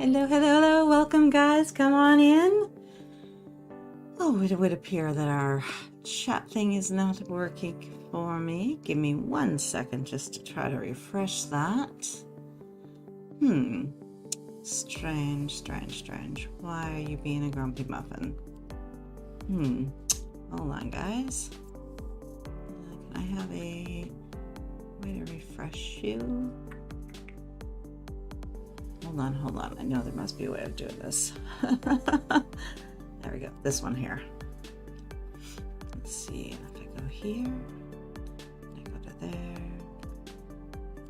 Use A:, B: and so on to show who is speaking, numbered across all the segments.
A: Hello, hello, hello. Welcome, guys. Come on in. Oh, it would appear that our chat thing is not working for me. Give me 1 second just to try to refresh that. Strange. Why are you being a grumpy muffin? Hold on, guys. Can I have a way to refresh you? Hold on. I know there must be a way of doing this. There we go. This one here. Let's see. If I go here, I go to there,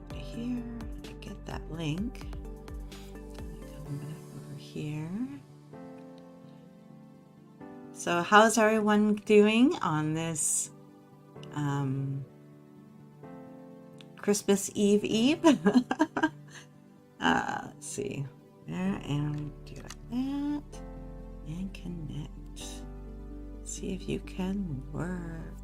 A: go to here, I get that link. I come back over here. So how's everyone doing on this Christmas Eve? Let's see. There, and do like that. And connect. See if you can work.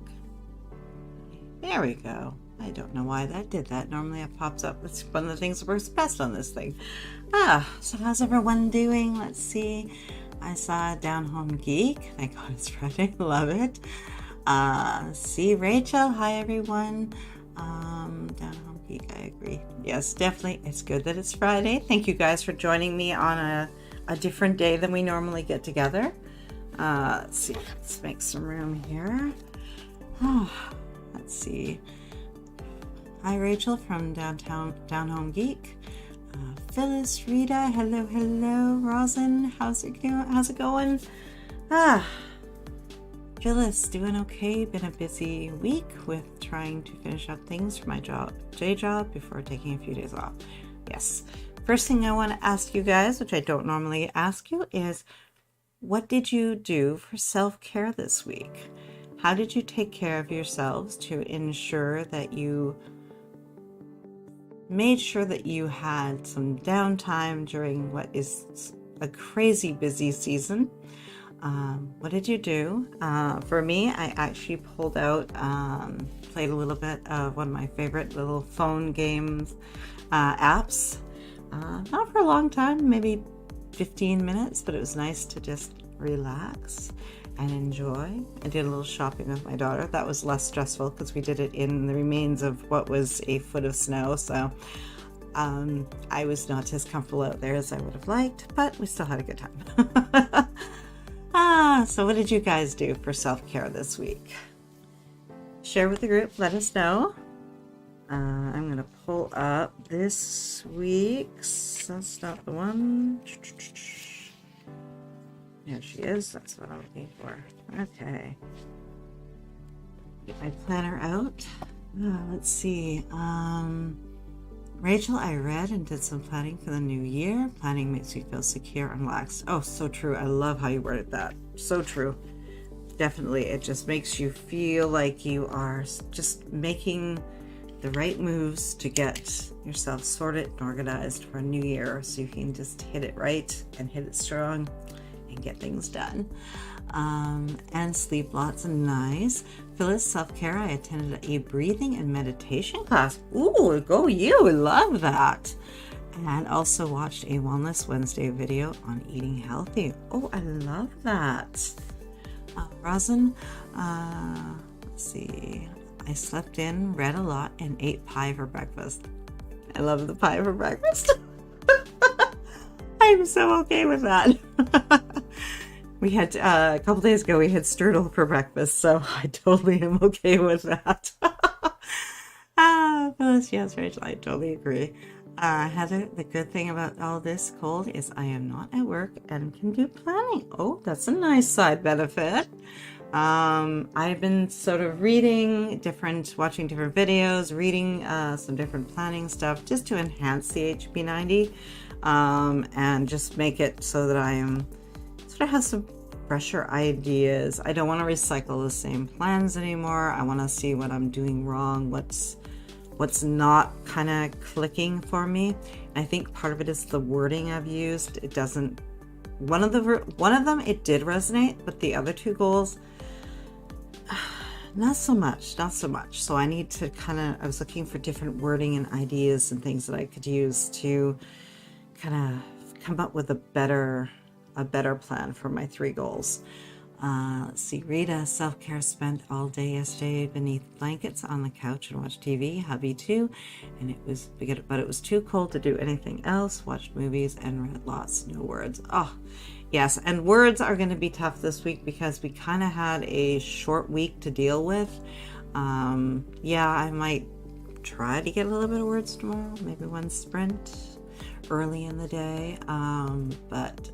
A: There we go. I don't know why that did that. Normally it pops up. It's one of the things that works best on this thing. So how's everyone doing? Let's see. I saw Down Home Geek. Thank God it's Friday. Love it. See Rachel. Hi everyone. Down Home Geek. I agree. Yes, definitely. It's good that it's Friday. Thank you guys for joining me on a different day than we normally get together. Let's see. Let's make some room here. Let's see. Hi Rachel from Down Home Geek. Phyllis, Rita, hello. Rosin, how's it going? Phyllis, doing okay. Been a busy week with trying to finish up things for my day job before taking a few days off. Yes. First thing I want to ask you guys, which I don't normally ask you, is what did you do for self-care this week? How did you take care of yourselves to ensure that you made sure that you had some downtime during what is a crazy busy season? What did you do? For me, I actually pulled out, played a little bit of one of my favorite little phone games, apps. Not for a long time, maybe 15 minutes, but it was nice to just relax and enjoy. I did a little shopping with my daughter. That was less stressful because we did it in the remains of what was a foot of snow. So I was not as comfortable out there as I would have liked, but we still had a good time. So what did you guys do for self-care this week? Share with the group, let us know. I'm going to pull up this week's, that's not the one. There she is, that's what I'm looking for. Okay. Get my planner out. Let's see. Rachel, I read and did some planning for the new year. Planning makes me feel secure and relaxed. Oh, so true. I love how you worded that. So true. Definitely. It just makes you feel like you are just making the right moves to get yourself sorted and organized for a new year so you can just hit it right and hit it strong and get things done. And sleep lots and nice. Phyllis, self-care. I attended a breathing and meditation class. Ooh, go you. Love that. And also watched a Wellness Wednesday video on eating healthy. Oh, I love that. Rosin, let's see. I slept in, read a lot, and ate pie for breakfast. I love the pie for breakfast. I'm so okay with that. We had, a couple days ago, we had strudel for breakfast, so I totally am okay with that. Phyllis, yes, Rachel, I totally agree. Heather, the good thing about all this cold is I am not at work and can do planning. Oh, that's a nice side benefit. I've been sort of watching different videos, reading some different planning stuff just to enhance the HB90 and just make it so that I am sort of have some fresher ideas. I don't want to recycle the same plans anymore. I want to see what I'm doing wrong, what's not kind of clicking for me. I think part of it is the wording I've used. It doesn't. One of them it did resonate, but the other two goals, not so much. So I need to I was looking for different wording and ideas and things that I could use to kind of come up with a better plan for my 3 goals. Let's see, Rita, self-care, spent all day yesterday beneath blankets on the couch and watched TV. Hubby too, and it was too cold to do anything else. Watched movies and read lots. No words. Oh, yes, and words are going to be tough this week because we kind of had a short week to deal with. Yeah, I might try to get a little bit of words tomorrow. Maybe one sprint early in the day. But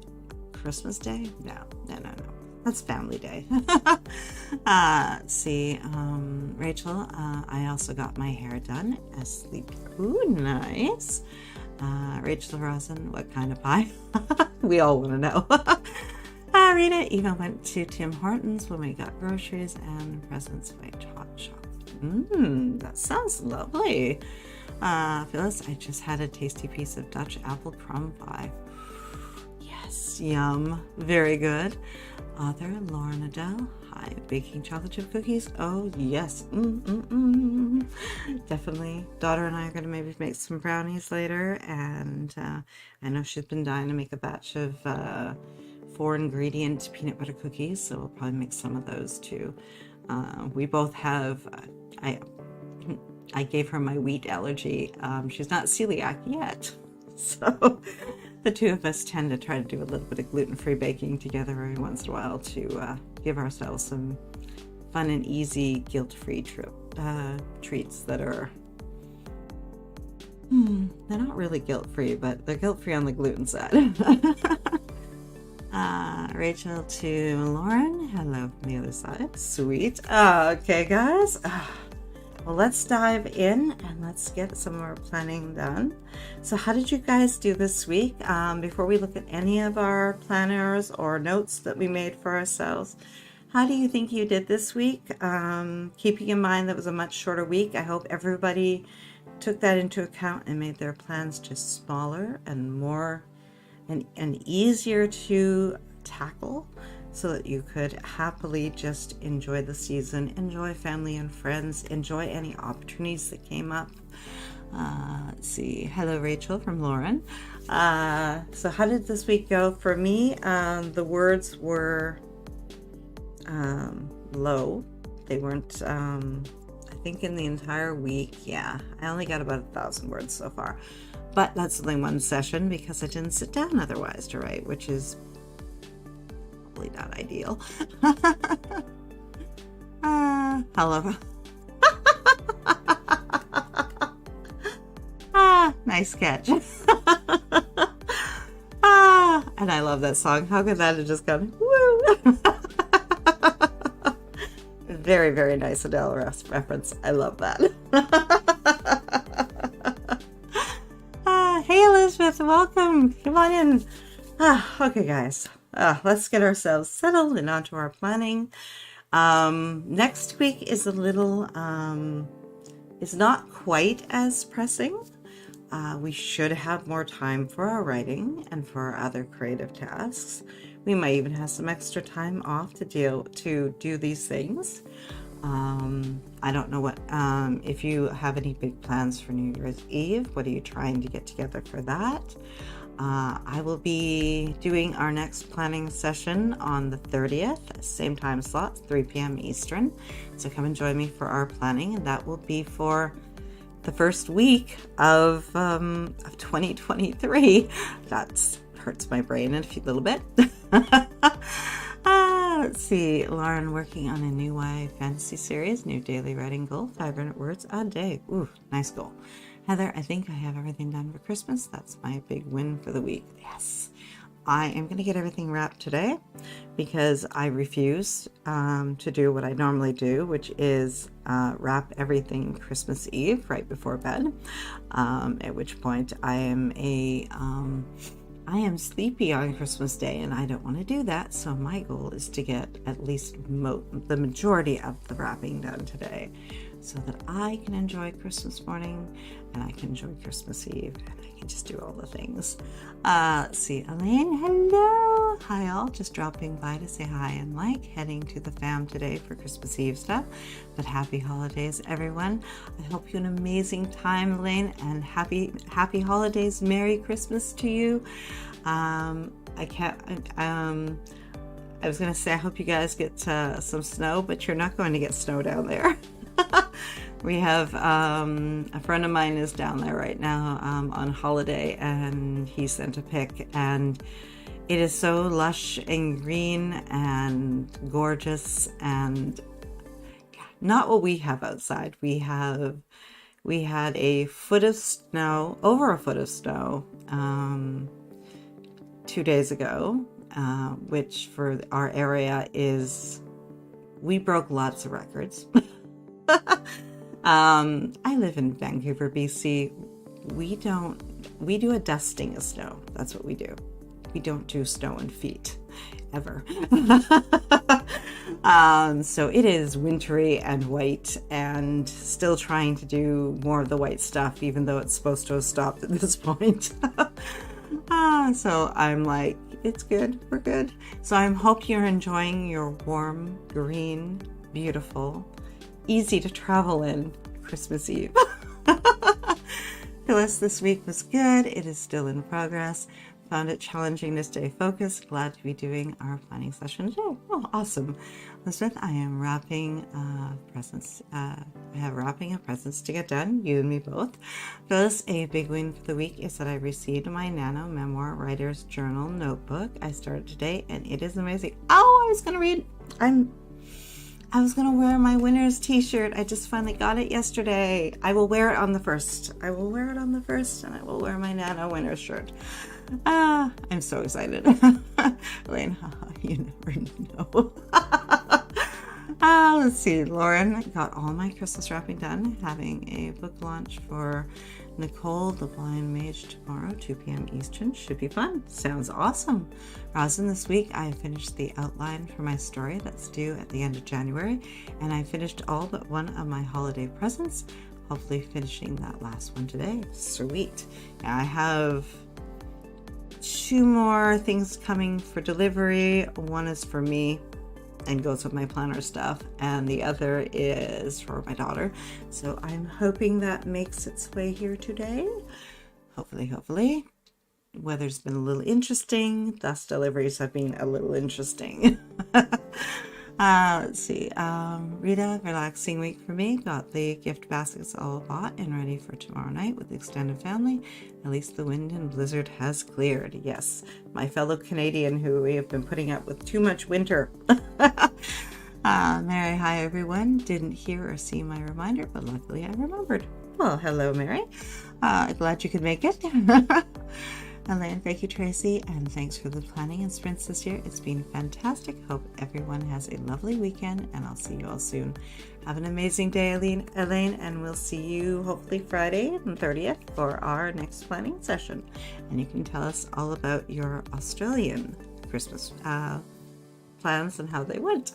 A: Christmas Day? No. That's family day. Let's see, Rachel, I also got my hair done as sleep. Ooh, nice. Rachel Rosen, what kind of pie? We all want to know. Rita, Eva went to Tim Hortons when we got groceries and presents by Hot Shop. That sounds lovely. Phyllis, I just had a tasty piece of Dutch apple crumb pie. Yes, yum. Very good. Author Lauren Adele, hi. Baking chocolate chip cookies. Oh yes, definitely. Daughter and I are going to maybe make some brownies later, and I know she's been dying to make a batch of 4-ingredient peanut butter cookies, so we'll probably make some of those too. We both have. I gave her my wheat allergy. She's not celiac yet, so. The two of us tend to try to do a little bit of gluten-free baking together every once in a while to give ourselves some fun and easy, guilt-free treats that are, they're not really guilt-free, but they're guilt-free on the gluten side. Rachel to Lauren, hello from the other side. Sweet. Okay, guys. Well, let's dive in and let's get some more planning done. So how did you guys do this week? Before we look at any of our planners or notes that we made for ourselves, how do you think you did this week? Keeping in mind that it was a much shorter week, I hope everybody took that into account and made their plans just smaller and more and easier to tackle, so that you could happily just enjoy the season, enjoy family and friends, enjoy any opportunities that came up. Let's see. Hello, Rachel from Lauren. So how did this week go? For me, the words were low. They weren't, I think in the entire week, yeah, I only got about 1,000 words so far. But that's only one session because I didn't sit down otherwise to write, which is not ideal. Hello. Nice catch. And I love that song. How could that have just gone woo? Very, very nice Adele reference. I love that. Hey Elizabeth, welcome. Come on in. Okay, guys. Let's get ourselves settled and onto our planning. Next week is a little, is not quite as pressing. We should have more time for our writing and for our other creative tasks. We might even have some extra time off to do these things. I don't know what, if you have any big plans for New Year's Eve, what are you trying to get together for that? I will be doing our next planning session on the 30th, same time slot, 3 p.m. Eastern. So come and join me for our planning, and that will be for the first week of 2023. That hurts my brain a little bit. Let's see. Lauren working on a new YA fantasy series, new daily writing goal, 500 words a day. Ooh, nice goal. Heather, I think I have everything done for Christmas. That's my big win for the week. Yes. I am going to get everything wrapped today because I refuse to do what I normally do, which is wrap everything Christmas Eve right before bed, at which point I am sleepy on Christmas Day, and I don't want to do that. So my goal is to get at least the majority of the wrapping done today, so that I can enjoy Christmas morning and I can enjoy Christmas Eve and I can just do all the things. Let's see, Elaine, hello. Hello, hi all, just dropping by to say hi and like, heading to the fam today for Christmas Eve stuff, but happy holidays everyone. I hope you an amazing time, Elaine, and happy holidays, Merry Christmas to you. I was gonna say I hope you guys get some snow, but you're not going to get snow down there. We have a friend of mine is down there right now on holiday, and he sent a pic, and it is so lush and green and gorgeous, and not what we have outside. We had a foot of snow, over a foot of snow 2 days ago, which for our area we broke lots of records. I live in Vancouver, BC. We do a dusting of snow. That's what we do. We don't do snow in feet, ever. So it is wintry and white, and still trying to do more of the white stuff, even though it's supposed to have stopped at this point. So I'm like, it's good. We're good. So I hope you're enjoying your warm, green, beautiful, easy to travel in Christmas Eve. Phyllis this week was good. It is still in progress. Found it challenging to stay focused. Glad to be doing our planning session today. Oh, awesome. Elizabeth, I am wrapping presents. I have wrapping of presents to get done, you and me both. Phyllis, a big win for the week is that I received my Nano Memoir Writer's Journal notebook. I started today, and it is amazing. Oh, I was going to read. I was going to wear my winner's t-shirt. I just finally got it yesterday. I will wear it on the 1st. I will wear it on the 1st, and I will wear my Nano winner's shirt. I'm so excited. Elaine, you never know. Let's see. Lauren got all my Christmas wrapping done. Having a book launch for Nicole, the Blind Mage, tomorrow, 2 p.m. Eastern. Should be fun. Sounds awesome. Rosin, this week I finished the outline for my story that's due at the end of January, and I finished all but one of my holiday presents. Hopefully finishing that last one today. Sweet. Now I have 2 more things coming for delivery. One is for me and goes with my planner stuff, and the other is for my daughter. So I'm hoping that makes its way here today. Hopefully. Weather's been a little interesting. Thus deliveries have been a little interesting. Let's see. Rita, relaxing week for me. Got the gift baskets all bought and ready for tomorrow night with the extended family. At least the wind and blizzard has cleared. Yes, my fellow Canadian who we have been putting up with too much winter. Mary, hi everyone. Didn't hear or see my reminder, but luckily I remembered. Well, hello, Mary. Glad you could make it. Elaine, thank you, Tracy, and thanks for the planning and sprints this year. It's been fantastic. Hope everyone has a lovely weekend, and I'll see you all soon. Have an amazing day, Elaine, and we'll see you hopefully Friday the 30th for our next planning session. And you can tell us all about your Australian Christmas plans and how they went.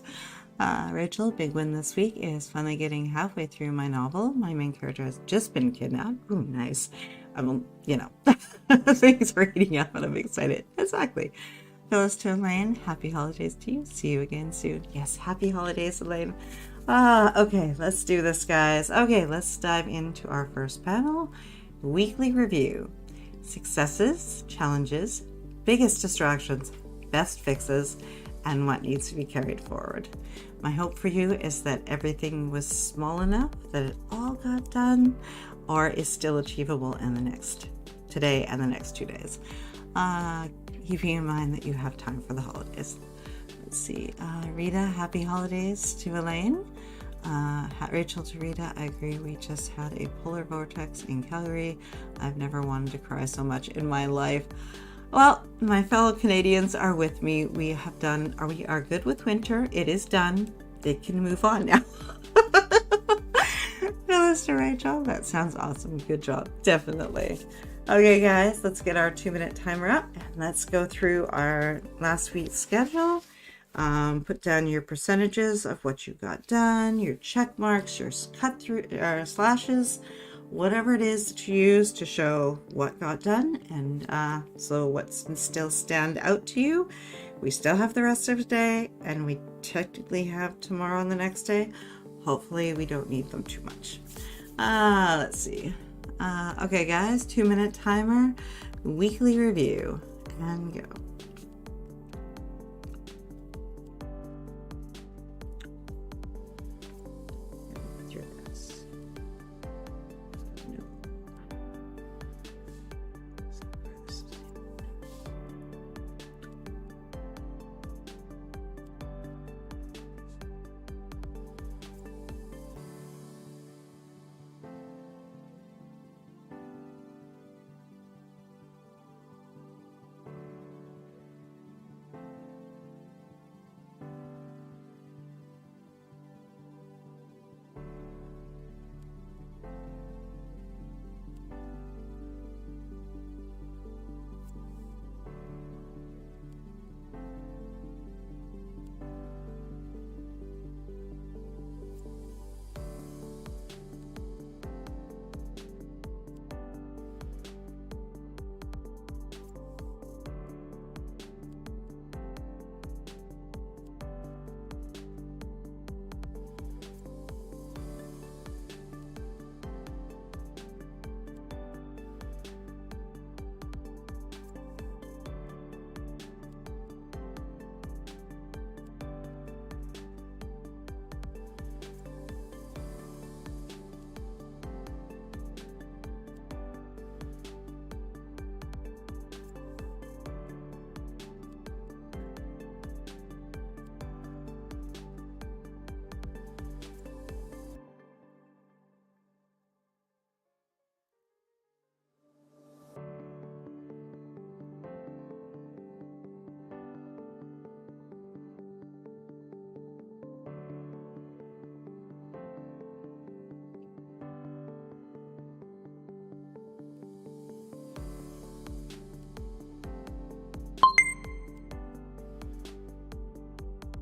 A: Rachel, big win this week is finally getting halfway through my novel. My main character has just been kidnapped. Ooh, nice. Things are heating up and I'm excited. Exactly. Phyllis to Elaine, happy holidays to you. See you again soon. Yes, happy holidays, Elaine. Okay, let's do this, guys. Okay, let's dive into our first panel. Weekly review. Successes, challenges, biggest distractions, best fixes, and what needs to be carried forward. My hope for you is that everything was small enough that it all got done, or is still achievable in today and the next 2 days. Keeping in mind that you have time for the holidays. Let's see. Rita, happy holidays to Elaine. Rachel to Rita, I agree. We just had a polar vortex in Calgary. I've never wanted to cry so much in my life. Well, my fellow Canadians are with me. We are good with winter. It is done. They can move on now. Phyllis to Rachel, that sounds awesome. Good job. Definitely. Okay, guys, let's get our 2-minute timer up and let's go through our last week's schedule. Put down your percentages of what you got done, your check marks, your cut through slashes, whatever it is that you use to show what got done, and so what's still stand out to you. We still have the rest of the day, and we technically have tomorrow and the next day. Hopefully we don't need them too much. Let's see. Okay guys, 2-minute timer, weekly review, and go.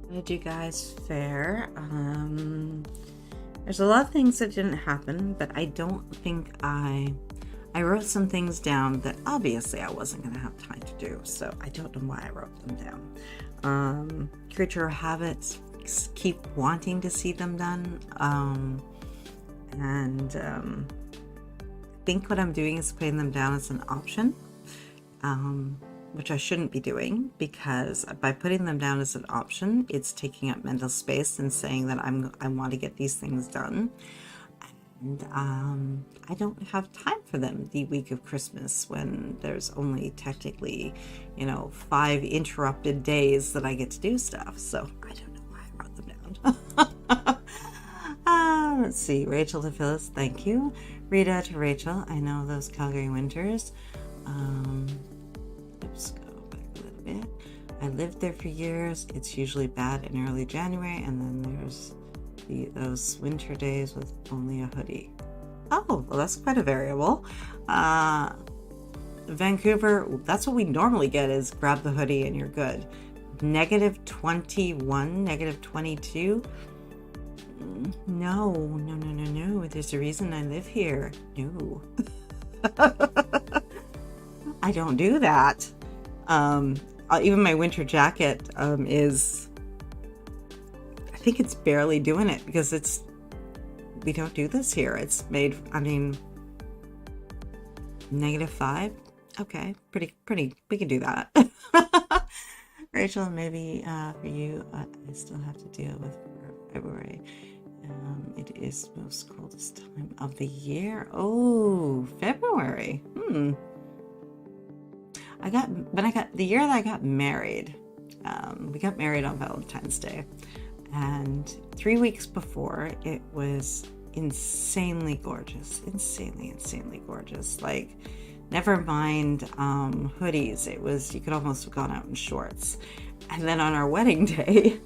A: How did you guys fare? There's a lot of things that didn't happen, but I don't think I wrote some things down that obviously I wasn't going to have time to do, so I don't know why I wrote them down. Creature habits, keep wanting to see them done, and I think what I'm doing is putting them down as an option, which I shouldn't be doing, because by putting them down as an option, it's taking up mental space and saying that I want to get these things done. And I don't have time for them the week of Christmas, when there's only technically, 5 interrupted days that I get to do stuff. So I don't know why I wrote them down. Let's see. Rachel to Phyllis, thank you. Rita to Rachel, I know those Calgary winters. Let's go back a little bit. I lived there for years. It's usually bad in early January, and then there's those winter days with only a hoodie. Oh, well, that's quite a variable. Vancouver, that's what we normally get, is grab the hoodie and you're good. -21, -22. No. There's a reason I live here. No. I don't do that. Even my winter jacket is, I think it's barely doing it, because we don't do this here. It's made, -5. Okay, pretty, we can do that. Rachel, maybe for you, I still have to deal with February. It is the most coldest time of the year. Oh, February. The year that I got married, we got married on Valentine's Day, and 3 weeks before, it was insanely gorgeous, insanely gorgeous. Like, never mind hoodies, it was, you could almost have gone out in shorts. And then on our wedding day,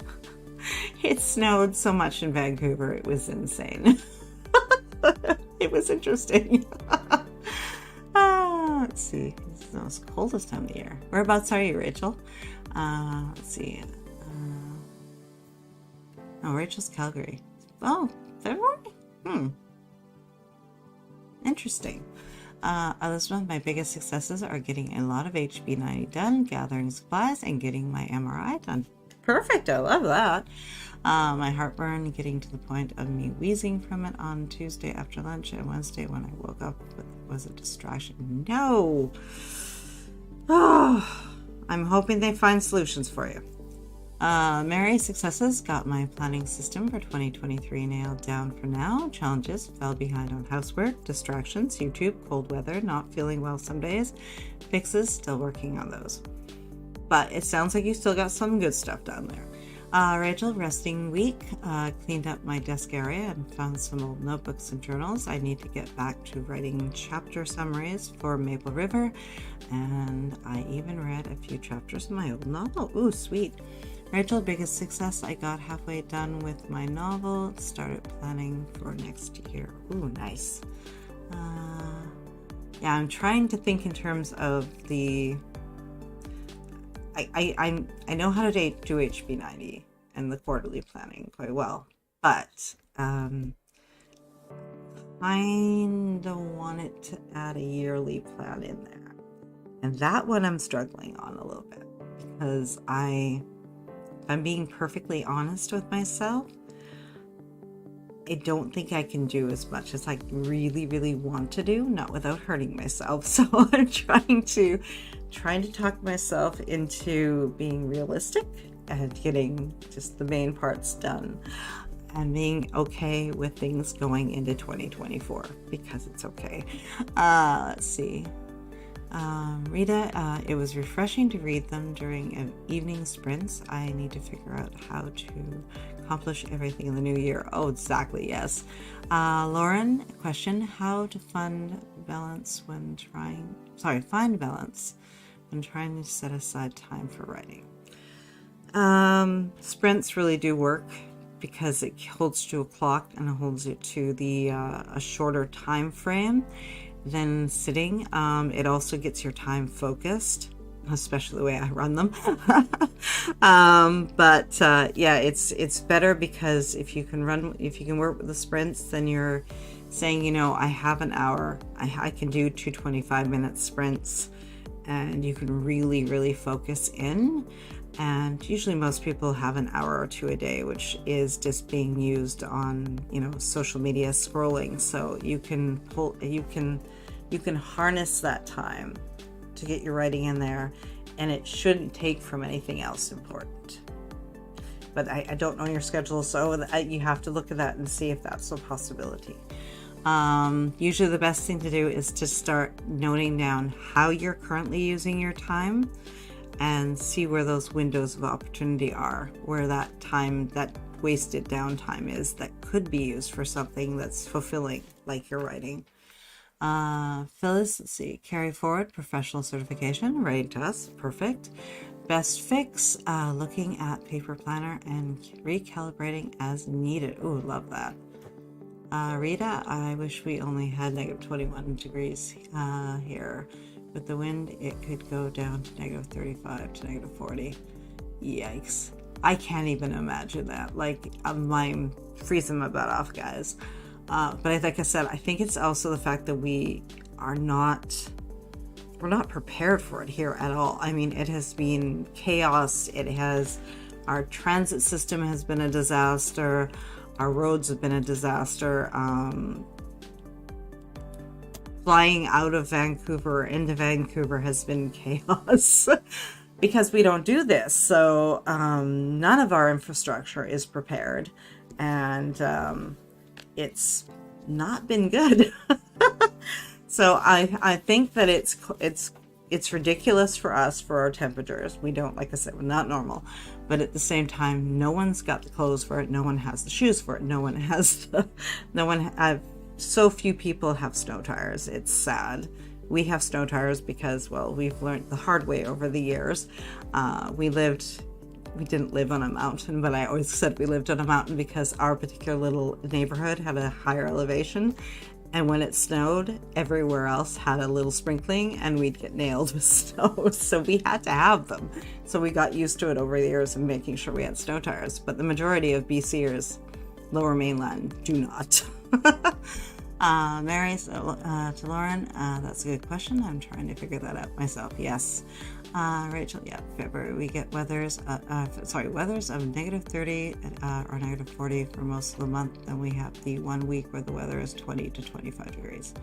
A: it snowed so much in Vancouver, it was insane. It was interesting. Let's see, it's the most coldest time of the year. Whereabouts are you, Rachel? Let's see. Oh, Rachel's Calgary. Oh, February? Interesting. Elizabeth, my biggest successes are getting a lot of HB90 done, gathering supplies, and getting my MRI done. Perfect. I love that. My heartburn getting to the point of me wheezing from it on Tuesday after lunch, and Wednesday when I woke up was a distraction. No. Oh, I'm hoping they find solutions for you. Mary, successes, got my planning system for 2023 nailed down for now. Challenges, fell behind on housework, distractions, YouTube, cold weather, not feeling well some days. Fixes, still working on those. But it sounds like you still got some good stuff down there. Rachel, resting week, cleaned up my desk area and found some old notebooks and journals. I need to get back to writing chapter summaries for Maple River, and I even read a few chapters of my old novel. Ooh, sweet. Rachel, biggest success, I got halfway done with my novel, started planning for next year. Ooh, nice. Yeah, I'm trying to think in terms of the... I know how to do HB90 and the quarterly planning quite well, but kind of wanted to add a yearly plan in there. And that one I'm struggling on a little bit because if I'm being perfectly honest with myself, I don't think I can do as much as I really, really want to do, not without hurting myself. So I'm trying to talk myself into being realistic and getting just the main parts done and being okay with things going into 2024 because it's okay. Let's see. Rita, it was refreshing to read them during evening sprints. I need to figure out how to accomplish everything in the new year. Oh, exactly, yes. Lauren, question, how to find balance when trying to set aside time for writing. Sprints really do work because it holds to a clock and it holds it to a shorter time frame than sitting. It also gets your time focused, especially the way I run them. Yeah, it's better because if you can work with the sprints, then you're saying, I have an hour, I can do 2 25-minute sprints, and you can really, really focus in. And usually most people have an hour or two a day, which is just being used on, social media scrolling. So you can harness that time to get your writing in there, and it shouldn't take from anything else important. But I don't know your schedule, so you have to look at that and see if that's a possibility. Usually the best thing to do is to start noting down how you're currently using your time and see where those windows of opportunity are, where that wasted downtime is that could be used for something that's fulfilling, like your writing. Phyllis, let's see, carry forward professional certification, writing to us, perfect. Best fix, looking at paper planner and recalibrating as needed. Ooh, love that. Rita, I wish we only had negative 21 degrees here. With the wind, it could go down to negative 35 to negative 40. Yikes. I can't even imagine that. I'm freezing my butt off, guys. But like I said, I think it's also the fact that we're not prepared for it here at all. I mean, it has been chaos. Our transit system has been a disaster. Our roads have been a disaster. Flying out of Vancouver into Vancouver has been chaos because we don't do this. So none of our infrastructure is prepared, and it's not been good. So I think that it's ridiculous for us, for our temperatures. We don't, like I said, we're not normal, but at the same time, no one's got the clothes for it. No one has the shoes for it. So few people have snow tires. It's sad. We have snow tires because, well, we've learned the hard way over the years. We didn't live on a mountain, but I always said we lived on a mountain because our particular little neighborhood had a higher elevation. And when it snowed, everywhere else had a little sprinkling and we'd get nailed with snow. So we had to have them. So we got used to it over the years of making sure we had snow tires. But the majority of BCers, Lower Mainland, do not. To Lauren, that's a good question. I'm trying to figure that out myself. Yes. Rachel, yeah, February we get weathers of negative 30 or negative 40 for most of the month. Then we have the 1 week where the weather is 20 to 25 degrees.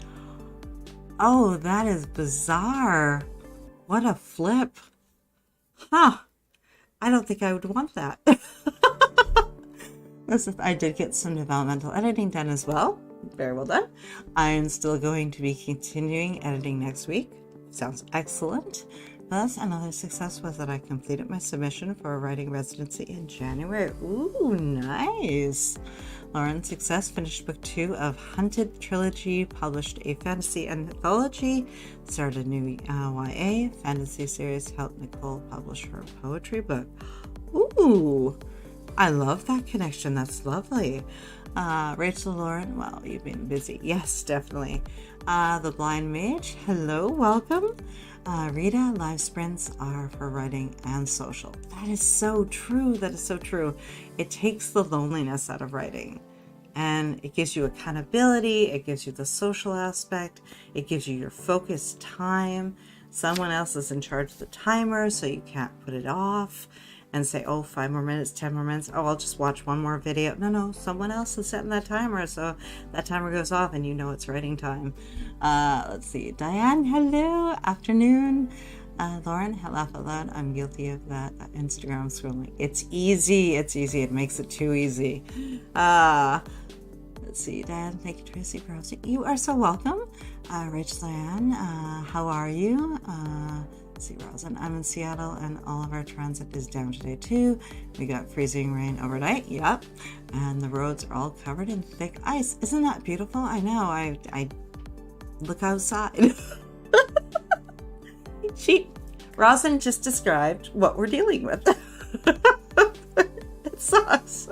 A: Oh, that is bizarre. What a flip. Huh. I don't think I would want that. Listen, I did get some developmental editing done as well. Very well done. I'm still going to be continuing editing next week. Sounds excellent. Plus, another success was that I completed my submission for a writing residency in January. Ooh, nice. Lauren's success finished book 2 of Hunted Trilogy, published a fantasy anthology, started a new YA fantasy series, helped Nicole publish her poetry book. Ooh, I love that connection. That's lovely. Rachel, Lauren, well, you've been busy. Yes, definitely. The Blind Mage, hello, welcome. Rita, live sprints are for writing and social. That is so true. That is so true. It takes the loneliness out of writing and it gives you accountability. It gives you the social aspect. It gives you your focused time. Someone else is in charge of the timer, so you can't put it off and say, oh, 5 more minutes, 10 more minutes. Oh, I'll just watch one more video. No, someone else is setting that timer. So that timer goes off and you know it's writing time. Let's see. Diane, hello. Afternoon. Lauren, laugh out loud. I'm guilty of that. Instagram scrolling. It's easy. It's easy. It makes it too easy. Let's see. Diane, thank you, Tracy, for hosting. You are so welcome. Rachel, Diane, how are you? Let's see, Rosin. I'm in Seattle and all of our transit is down today too. We got freezing rain overnight. Yep. And the roads are all covered in thick ice. Isn't that beautiful? I know. I look outside. Rosin just described what we're dealing with. It sucks.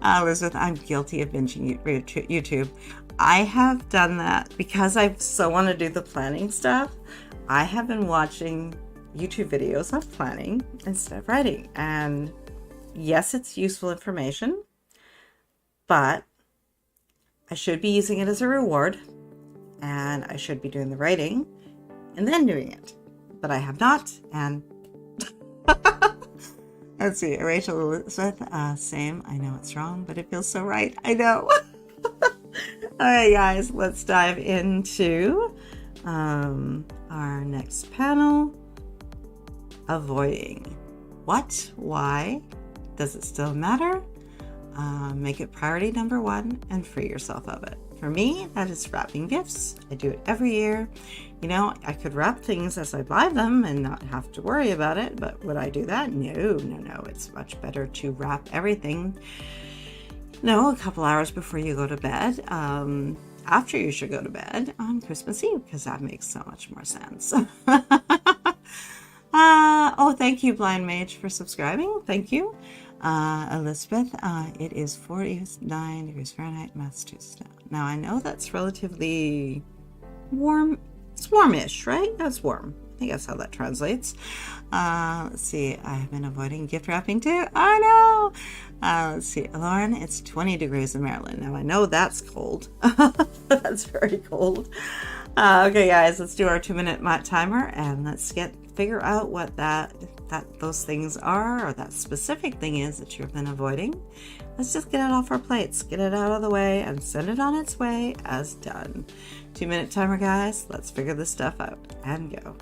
A: Elizabeth, I'm guilty of binging YouTube. I have done that because I so want to do the planning stuff. I have been watching YouTube videos on planning instead of writing. And yes, it's useful information, but I should be using it as a reward and I should be doing the writing and then doing it. But I have not. And let's see, Rachel Elizabeth, same. I know it's wrong, but it feels so right. I know. All right, guys, let's dive into our next panel, avoiding. What? Why? Does it still matter? Make it priority number 1 and free yourself of it. For me, that is wrapping gifts. I do it every year. You know, I could wrap things as I buy them and not have to worry about it, but would I do that? No. It's much better to wrap everything, a couple hours before you go to bed. After you should go to bed on Christmas Eve, because that makes so much more sense. Oh, thank you, Blind Mage, for subscribing. Thank you. Elizabeth, it is 49 degrees Fahrenheit, Massachusetts. Now, I know that's relatively warm. It's warmish, right? That's warm. I think that's how that translates. Let's see. I have been avoiding gift wrapping too. I know. Let's see. Lauren, it's 20 degrees in Maryland. Now, I know that's cold. That's very cold. Okay, guys, let's do our 2-minute timer and let's figure out what those things are, or that specific thing is that you've been avoiding. Let's just get it off our plates, get it out of the way, and send it on its way as done. 2-minute timer, guys. Let's figure this stuff out and go.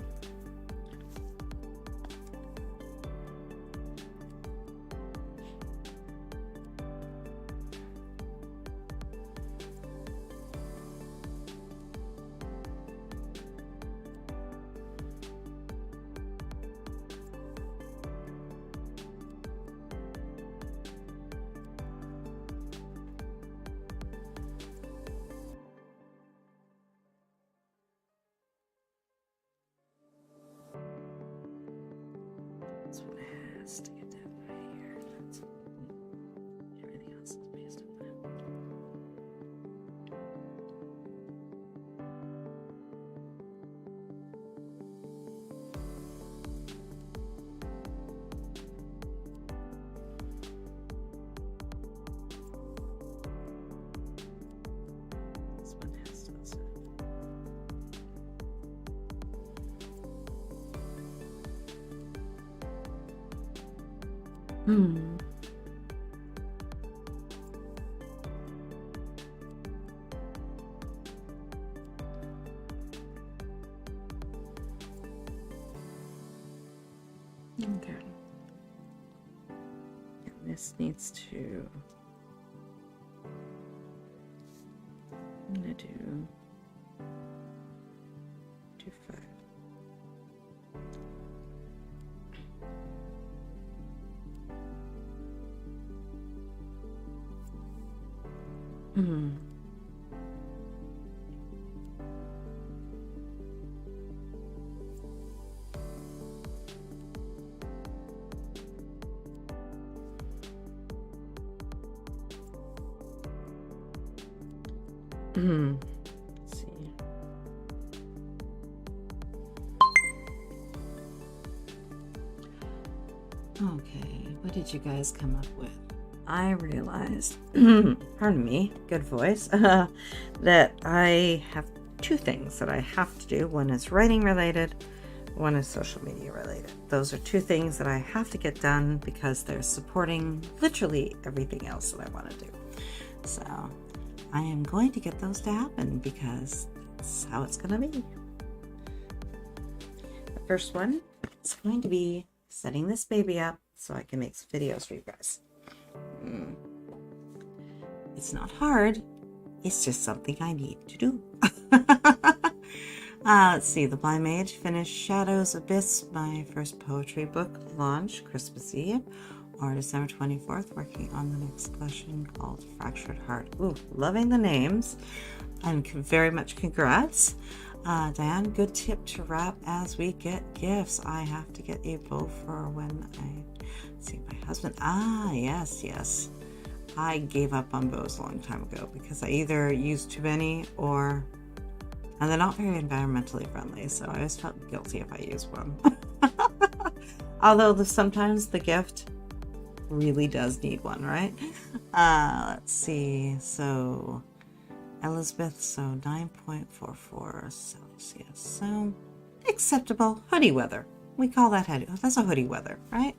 A: Hmm. Okay. And this needs to. I'm gonna do 5. Hmm. Let's see. Okay, what did you guys come up with? I realized, pardon me, good voice, that I have 2 things that I have to do. One is writing related, one is social media related. Those are 2 things that I have to get done because they're supporting literally everything else that I want to do. So I am going to get those to happen because that's how it's going to be. The first one is going to be setting this baby up so I can make some videos for you guys. It's not hard. It's just something I need to do. Let's see. The Blind Mage finished Shadows Abyss, my first poetry book launch, Christmas Eve, or December 24th, working on the next collection called Fractured Heart. Ooh, loving the names. And very much congrats. Diane, good tip to wrap as we get gifts. I have to get a bow for when I see my husband. Yes. I gave up on bows a long time ago because I either used too many and they're not very environmentally friendly, so I always felt guilty if I used one. Although sometimes the gift really does need one, right? Let's see. So Elizabeth, so 9.44 Celsius. So acceptable hoodie weather. We call that hoodie. That's a hoodie weather, right?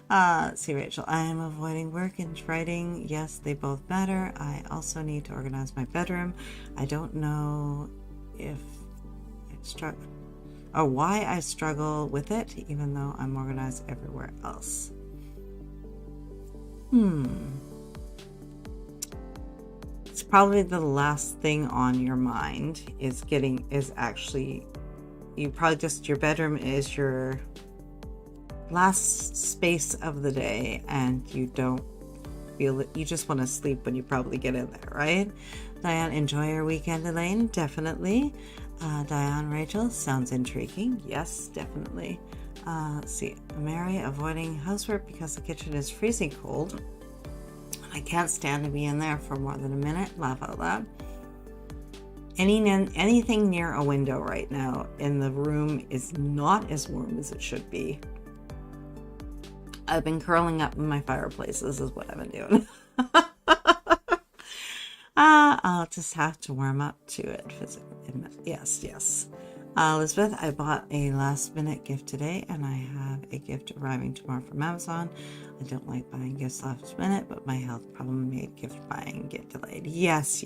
A: Let's see, Rachel. I am avoiding work and writing. Yes, they both matter. I also need to organize my bedroom. I don't know if I struggle or why I struggle with it, even though I'm organized everywhere else. It's probably the last thing on your mind is actually, your bedroom is your last space of the day, and you don't feel that you just want to sleep when you probably get in there, right? Diane, enjoy your weekend, Elaine. Definitely. Diane, Rachel, sounds intriguing. Yes, definitely. Let's see. Mary, avoiding housework because the kitchen is freezing cold. I can't stand to be in there for more than a minute. Laugh out loud. Anything near a window right now in the room is not as warm as it should be. I've been curling up in my fireplace. This is what I've been doing. I'll just have to warm up to it physically. Yes. Elizabeth, I bought a last minute gift today and I have a gift arriving tomorrow from Amazon. I don't like buying gifts last minute, but my health problem made gift buying get delayed. Yes,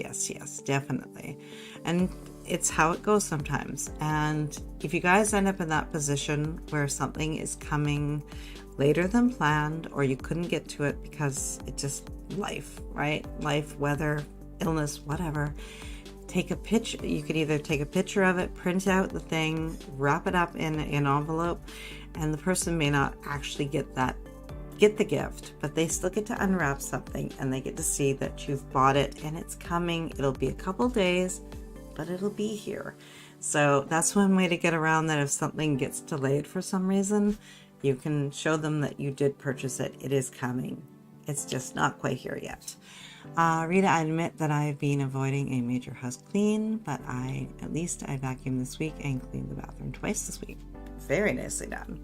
A: definitely. And it's how it goes sometimes. And if you guys end up in that position where something is coming later than planned, or you couldn't get to it because it just life, right? Life, weather, illness, whatever. Take a picture. You could either take a picture of it, print out the thing, wrap it up in an envelope, and the person may not actually get the gift, but they still get to unwrap something and they get to see that you've bought it and it's coming. It'll be a couple days, but it'll be here. So that's one way to get around that. If something gets delayed for some reason, you can show them that you did purchase it. It is coming. It's just not quite here yet. Rita, I admit that I've been avoiding a major house clean, but at least I vacuumed this week and cleaned the bathroom twice this week. Very nicely done.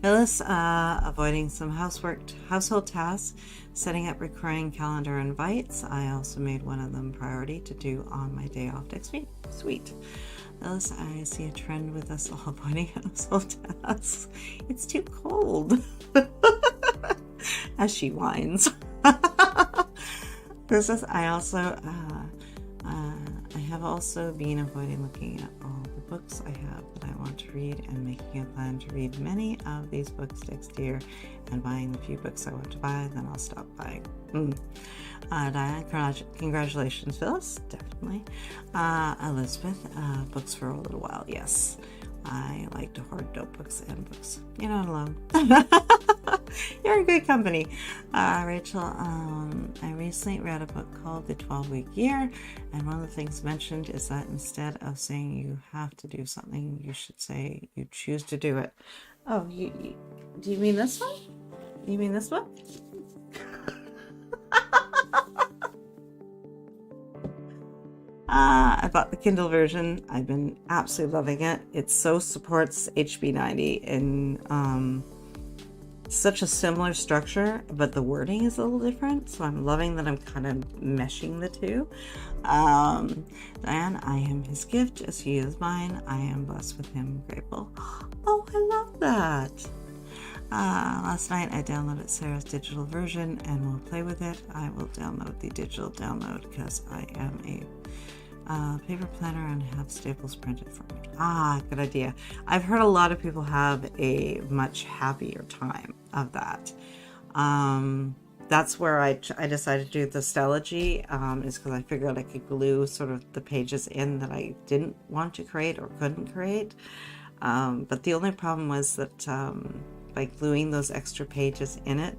A: Phyllis, avoiding some household tasks, setting up recurring calendar invites. I also made one of them priority to do on my day off next week. Sweet. Phyllis, I see a trend with us all avoiding household tasks. It's too cold. as she whines. This is, I have also been avoiding looking at all the books I have that I want to read and making a plan to read many of these books next year and buying the few books I want to buy, then I'll stop buying. Diane, congratulations, Phyllis, definitely. Elizabeth, books for a little while, yes. I like to hoard notebooks and books. You're not alone. You're in good company. Rachel, I recently read a book called The 12-Week Year, and one of the things mentioned is that instead of saying you have to do something, you should say you choose to do it. Oh, do you mean this one? You mean this one? I bought the Kindle version. I've been absolutely loving it. It so supports HB90 in such a similar structure, but the wording is a little different. So I'm loving that I'm kind of meshing the two. Diane, I am his gift as he is mine. I am blessed with him, grateful. Oh, I love that. Last night I downloaded Sarah's digital version and will play with it. I will download the digital download because I am a paper planner and have staples printed for me. Good idea. I've heard a lot of people have a much happier time of that. That's where I decided to do the Stellology, is because I figured I could glue sort of the pages in that I didn't want to create or couldn't create. But the only problem was that by gluing those extra pages in it,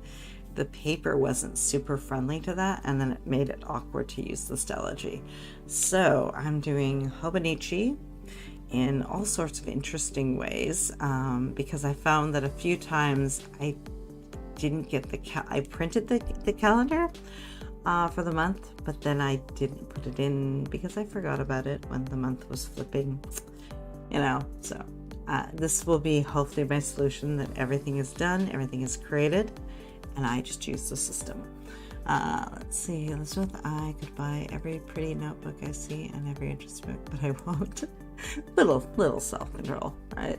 A: the paper wasn't super friendly to that, and then it made it awkward to use the Stellology. So I'm doing Hobonichi in all sorts of interesting ways, because I found that a few times I didn't get I printed the calendar for the month, but then I didn't put it in because I forgot about it when the month was flipping, so this will be hopefully my solution, that everything is done, everything is created, and I just use the system. Let's see, Elizabeth, I could buy every pretty notebook I see and every interest book, but I won't. little self-control, right?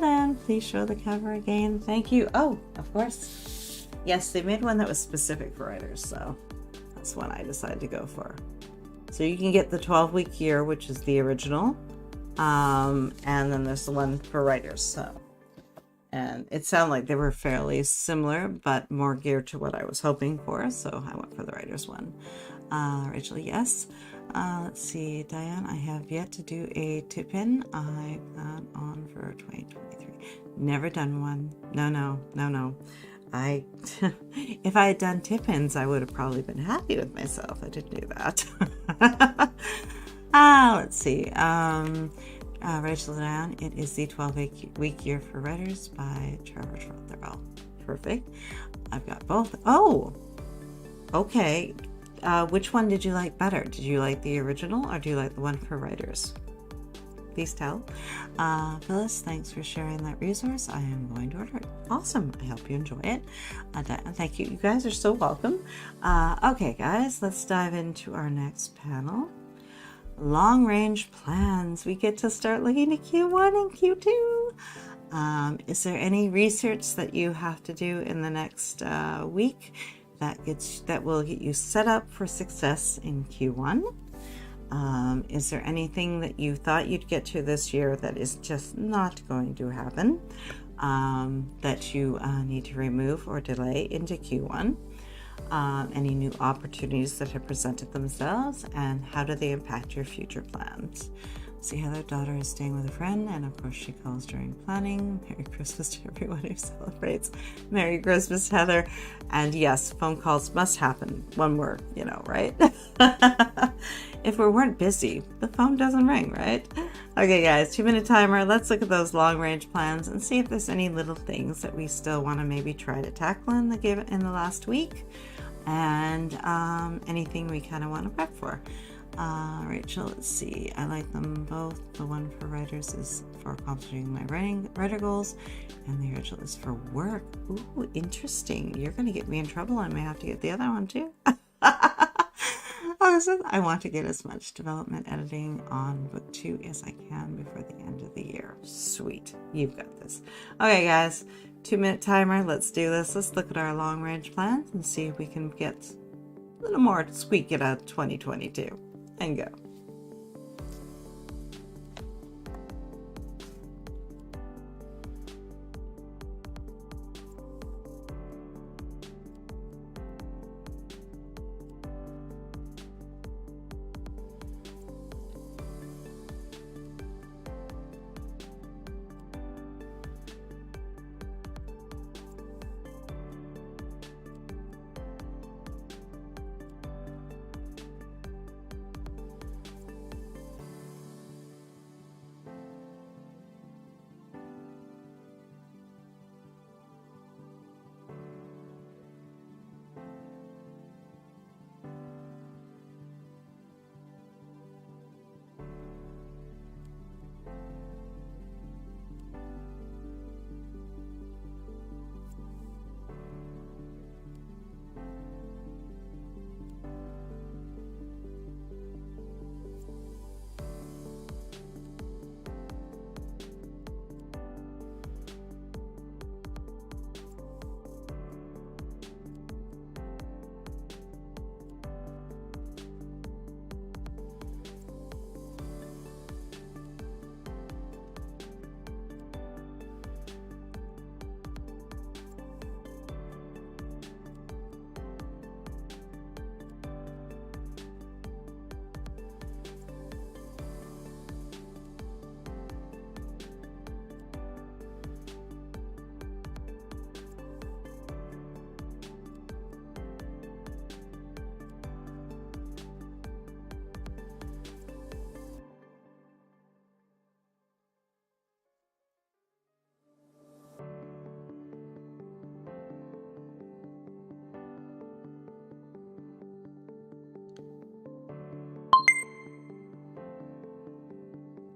A: Then please show the cover again. Thank you. Oh, of course. Yes, they made one that was specific for writers, so that's one I decided to go for. So you can get the 12-Week Year, which is the original, and then there's the one for writers. And it sounded like they were fairly similar, but more geared to what I was hoping for, so I went for the writers one. Rachel, yes. Let's see, Diane, I have yet to do a tip-in. I plan on for 2023. Never done one. No. If I had done tip-ins, I would have probably been happy with myself. I didn't do that. Let's see. Rachel, Diane, it is the 12-Week Year for Writers by Trevor Trotherwell. Perfect. I've got both. Oh, okay. Which one did you like better? Did you like the original or do you like the one for writers? Please tell. Phyllis, thanks for sharing that resource. I am going to order it. Awesome. I hope you enjoy it. Thank you. You guys are so welcome. Okay, guys, let's dive into our next panel. Long-range plans. We get to start looking at Q1 and Q2. Is there any research that you have to do in the next week that will get you set up for success in Q1? Is there anything that you thought you'd get to this year that is just not going to happen, that you need to remove or delay into Q1? Any new opportunities that have presented themselves, and how do they impact your future plans? See, Heather, daughter is staying with a friend, and of course she calls during planning. Merry Christmas to everyone who celebrates. Merry Christmas, Heather. And yes, phone calls must happen when we're, right? If we weren't busy, the phone doesn't ring, right? Okay, guys, 2-minute timer. Let's look at those long-range plans and see if there's any little things that we still want to maybe try to tackle in the last week, and anything we kind of want to prep for. Rachel, let's see. I like them both. The one for writers is for accomplishing my writer goals, and the original is for work. Ooh, interesting. You're going to get me in trouble. I may have to get the other one too. I want to get as much development editing on book 2 as I can before the end of the year. Sweet. You've got this. Okay, guys. 2-minute timer. Let's do this. Let's look at our long range plans and see if we can get a little more, squeak it out 2022 and go.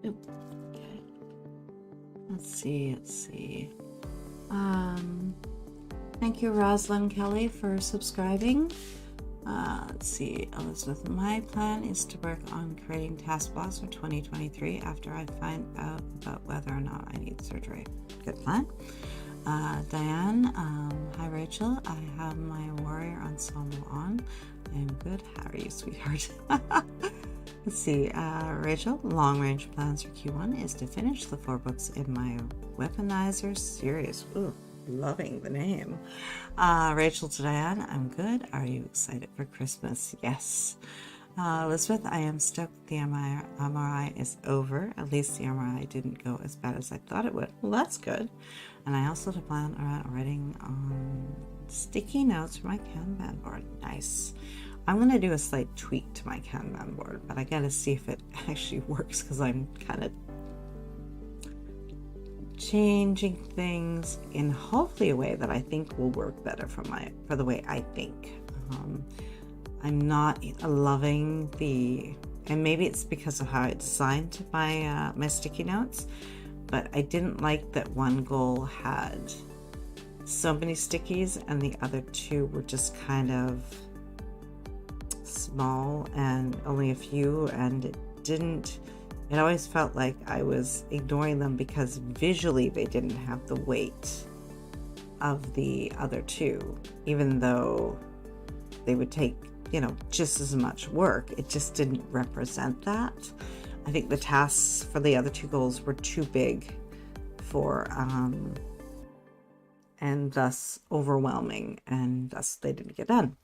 A: Okay. Let's see. Thank you, Rosalind Kelly, for subscribing. Let's see, Elizabeth. My plan is to work on creating task blocks for 2023 after I find out about whether or not I need surgery. Good plan. Diane, hi Rachel. I have my warrior ensemble on. I am good. How are you, sweetheart? Let's see, Rachel, long range plans for Q1 is to finish the 4 books in my Weaponizer series. Ooh, loving the name. Rachel to Diane, I'm good. Are you excited for Christmas? Yes. Elizabeth, I am stoked the MRI is over. At least the MRI didn't go as bad as I thought it would. Well, that's good. And I also plan on writing sticky notes for my Kanban board. Nice. I'm going to do a slight tweak to my Kanban board, but I got to see if it actually works because I'm kind of changing things in hopefully a way that I think will work better for the way I think. I'm not loving and maybe it's because of how I designed my my sticky notes, but I didn't like that one goal had so many stickies and the other 2 were just kind of small and only a few, and it always felt like I was ignoring them because visually they didn't have the weight of the other 2, even though they would take, just as much work. It just didn't represent that. I think the tasks for the other 2 goals were too big for and thus overwhelming, and thus they didn't get done.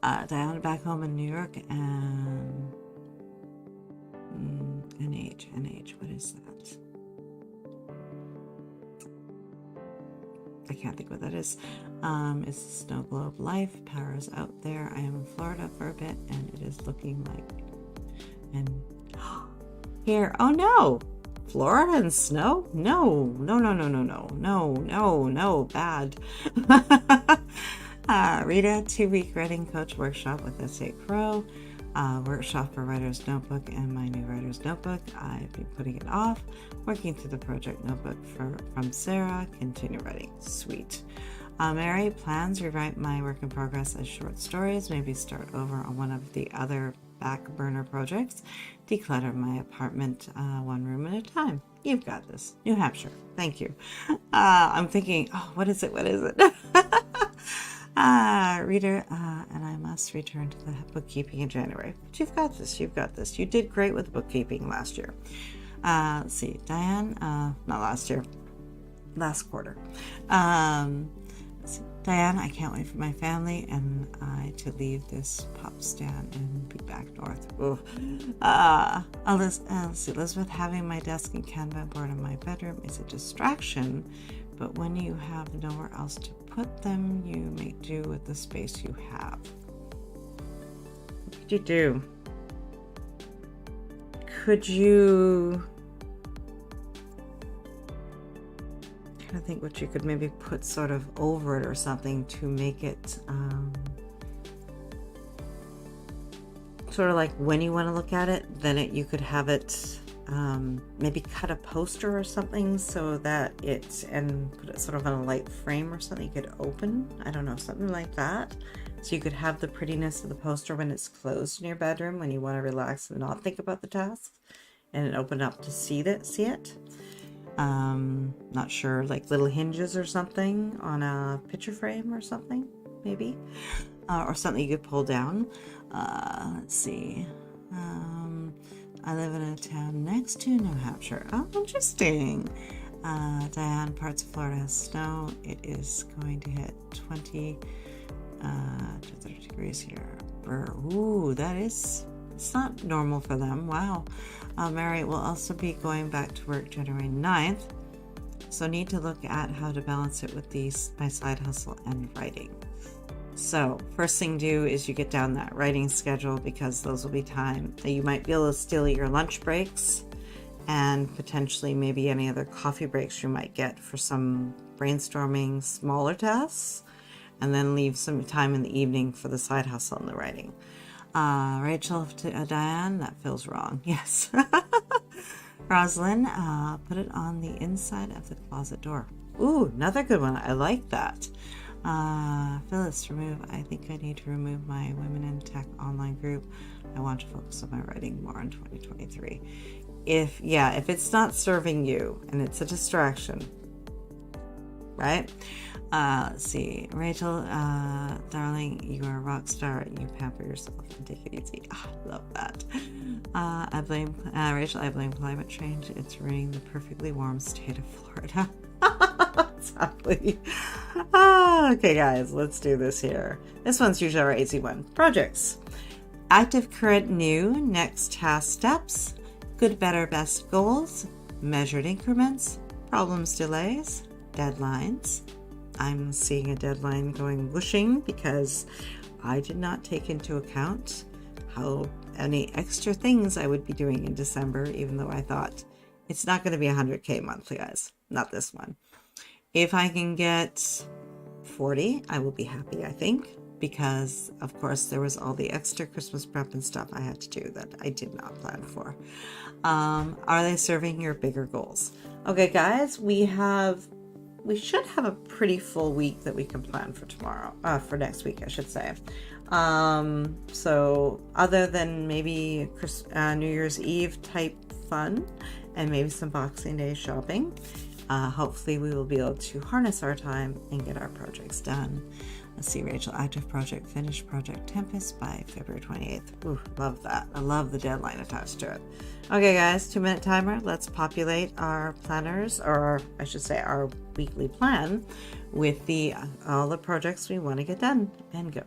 A: Diana back home in New York, and NH, what is that? I can't think what that is. It's Snow Globe Life. Power is out there. I am in Florida for a bit, and it is looking like, and here, oh no! Florida and snow? No, bad. Rita, 2-week writing coach workshop with S.A. Crow, workshop for Writer's Notebook and my new Writer's Notebook. I've been putting it off, working through the project notebook from Sarah, continue writing. Sweet. Mary, plans, rewrite my work in progress as short stories, maybe start over on one of the other back burner projects, declutter my apartment one room at a time. You've got this. New Hampshire. Thank you. I'm thinking, oh, what is it? What is it? Reader, and I must return to the bookkeeping in January. But you've got this. You've got this. You did great with bookkeeping last year. Let's see. Diane, not last year. Last quarter. Diane, I can't wait for my family and I to leave this pop stand and be back north. Elizabeth, having my desk and Canva board in my bedroom is a distraction, but when you have nowhere else to put them, you make do with the space you have. What could you do? Could you... I think what you could maybe put sort of over it or something to make it sort of like when you want to look at it, then you could have it maybe cut a poster or something so that and put it sort of on a light frame or something you could open. I don't know, something like that. So you could have the prettiness of the poster when it's closed in your bedroom when you want to relax and not think about the task, and it open up to see it. Not sure, like little hinges or something on a picture frame or something, maybe, or something you could pull down. Let's see. I live in a town next to New Hampshire. Oh, interesting. Diane, parts of Florida has snow. It is going to hit 20 to 30 degrees here. Ooh, it's not normal for them. Wow. Mary will also be going back to work January 9th, so need to look at how to balance it with my side hustle and writing. So first thing to do is you get down that writing schedule, because those will be time that you might be able to steal your lunch breaks and potentially maybe any other coffee breaks you might get for some brainstorming smaller tasks, and then leave some time in the evening for the side hustle and the writing. Rachel to Diane, that feels wrong. Yes. Rosalind, put it on the inside of the closet door. Ooh, another good one. I like that. Phyllis, I think I need to remove my Women in Tech online group. I want to focus on my writing more in 2023. If it's not serving you and it's a distraction, right? Let's see. Rachel, darling, you are a rock star. You pamper yourself and take it easy. I love that. Rachel, I blame climate change. It's ruining the perfectly warm state of Florida. Exactly. Okay, guys, let's do this here. This one's usually our easy one. Projects. Active, current, new, next task steps, good, better, best goals, measured increments, problems, delays, deadlines. I'm seeing a deadline going whooshing because I did not take into account how any extra things I would be doing in December, even though I thought it's not going to be 100K monthly, guys. Not this one. If I can get 40, I will be happy, I think, because of course there was all the extra Christmas prep and stuff I had to do that I did not plan for. Are they serving your bigger goals? Okay, guys, we should have a pretty full week that we can plan for for next week, I should say. So other than maybe New Year's Eve type fun and maybe some Boxing Day shopping, hopefully we will be able to harness our time and get our projects done. Let's see, Rachel, active project, finished project Tempest by February 28th. Ooh, love that. I love the deadline attached to it. Okay, guys, 2-minute timer. Let's populate our planners, or I should say our weekly plan, with all the projects we want to get done, and go.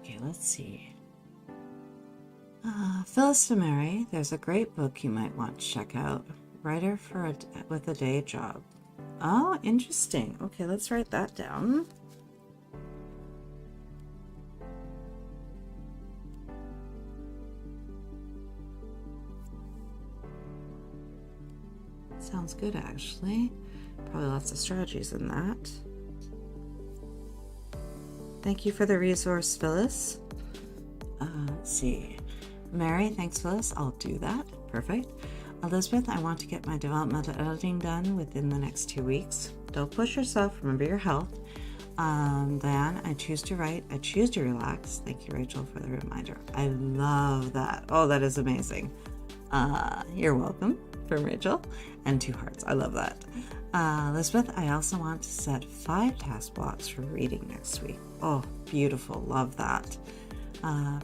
A: Okay, let's see. Phyllis to Mary, there's a great book you might want to check out. Writer with a day job. Oh, interesting. Okay, let's write that down. Sounds good, actually. Probably lots of strategies in that. Thank you for the resource, Phyllis. Let's see. Mary, thanks, Phyllis. I'll do that. Perfect. Elizabeth, I want to get my developmental editing done within the next 2 weeks. Don't push yourself. Remember your health. Diane, I choose to write. I choose to relax. Thank you, Rachel, for the reminder. I love that. Oh, that is amazing. You're welcome, from Rachel. And 2 hearts. I love that. Elizabeth, I also want to set 5 task blocks for reading next week. Oh, beautiful. Love that.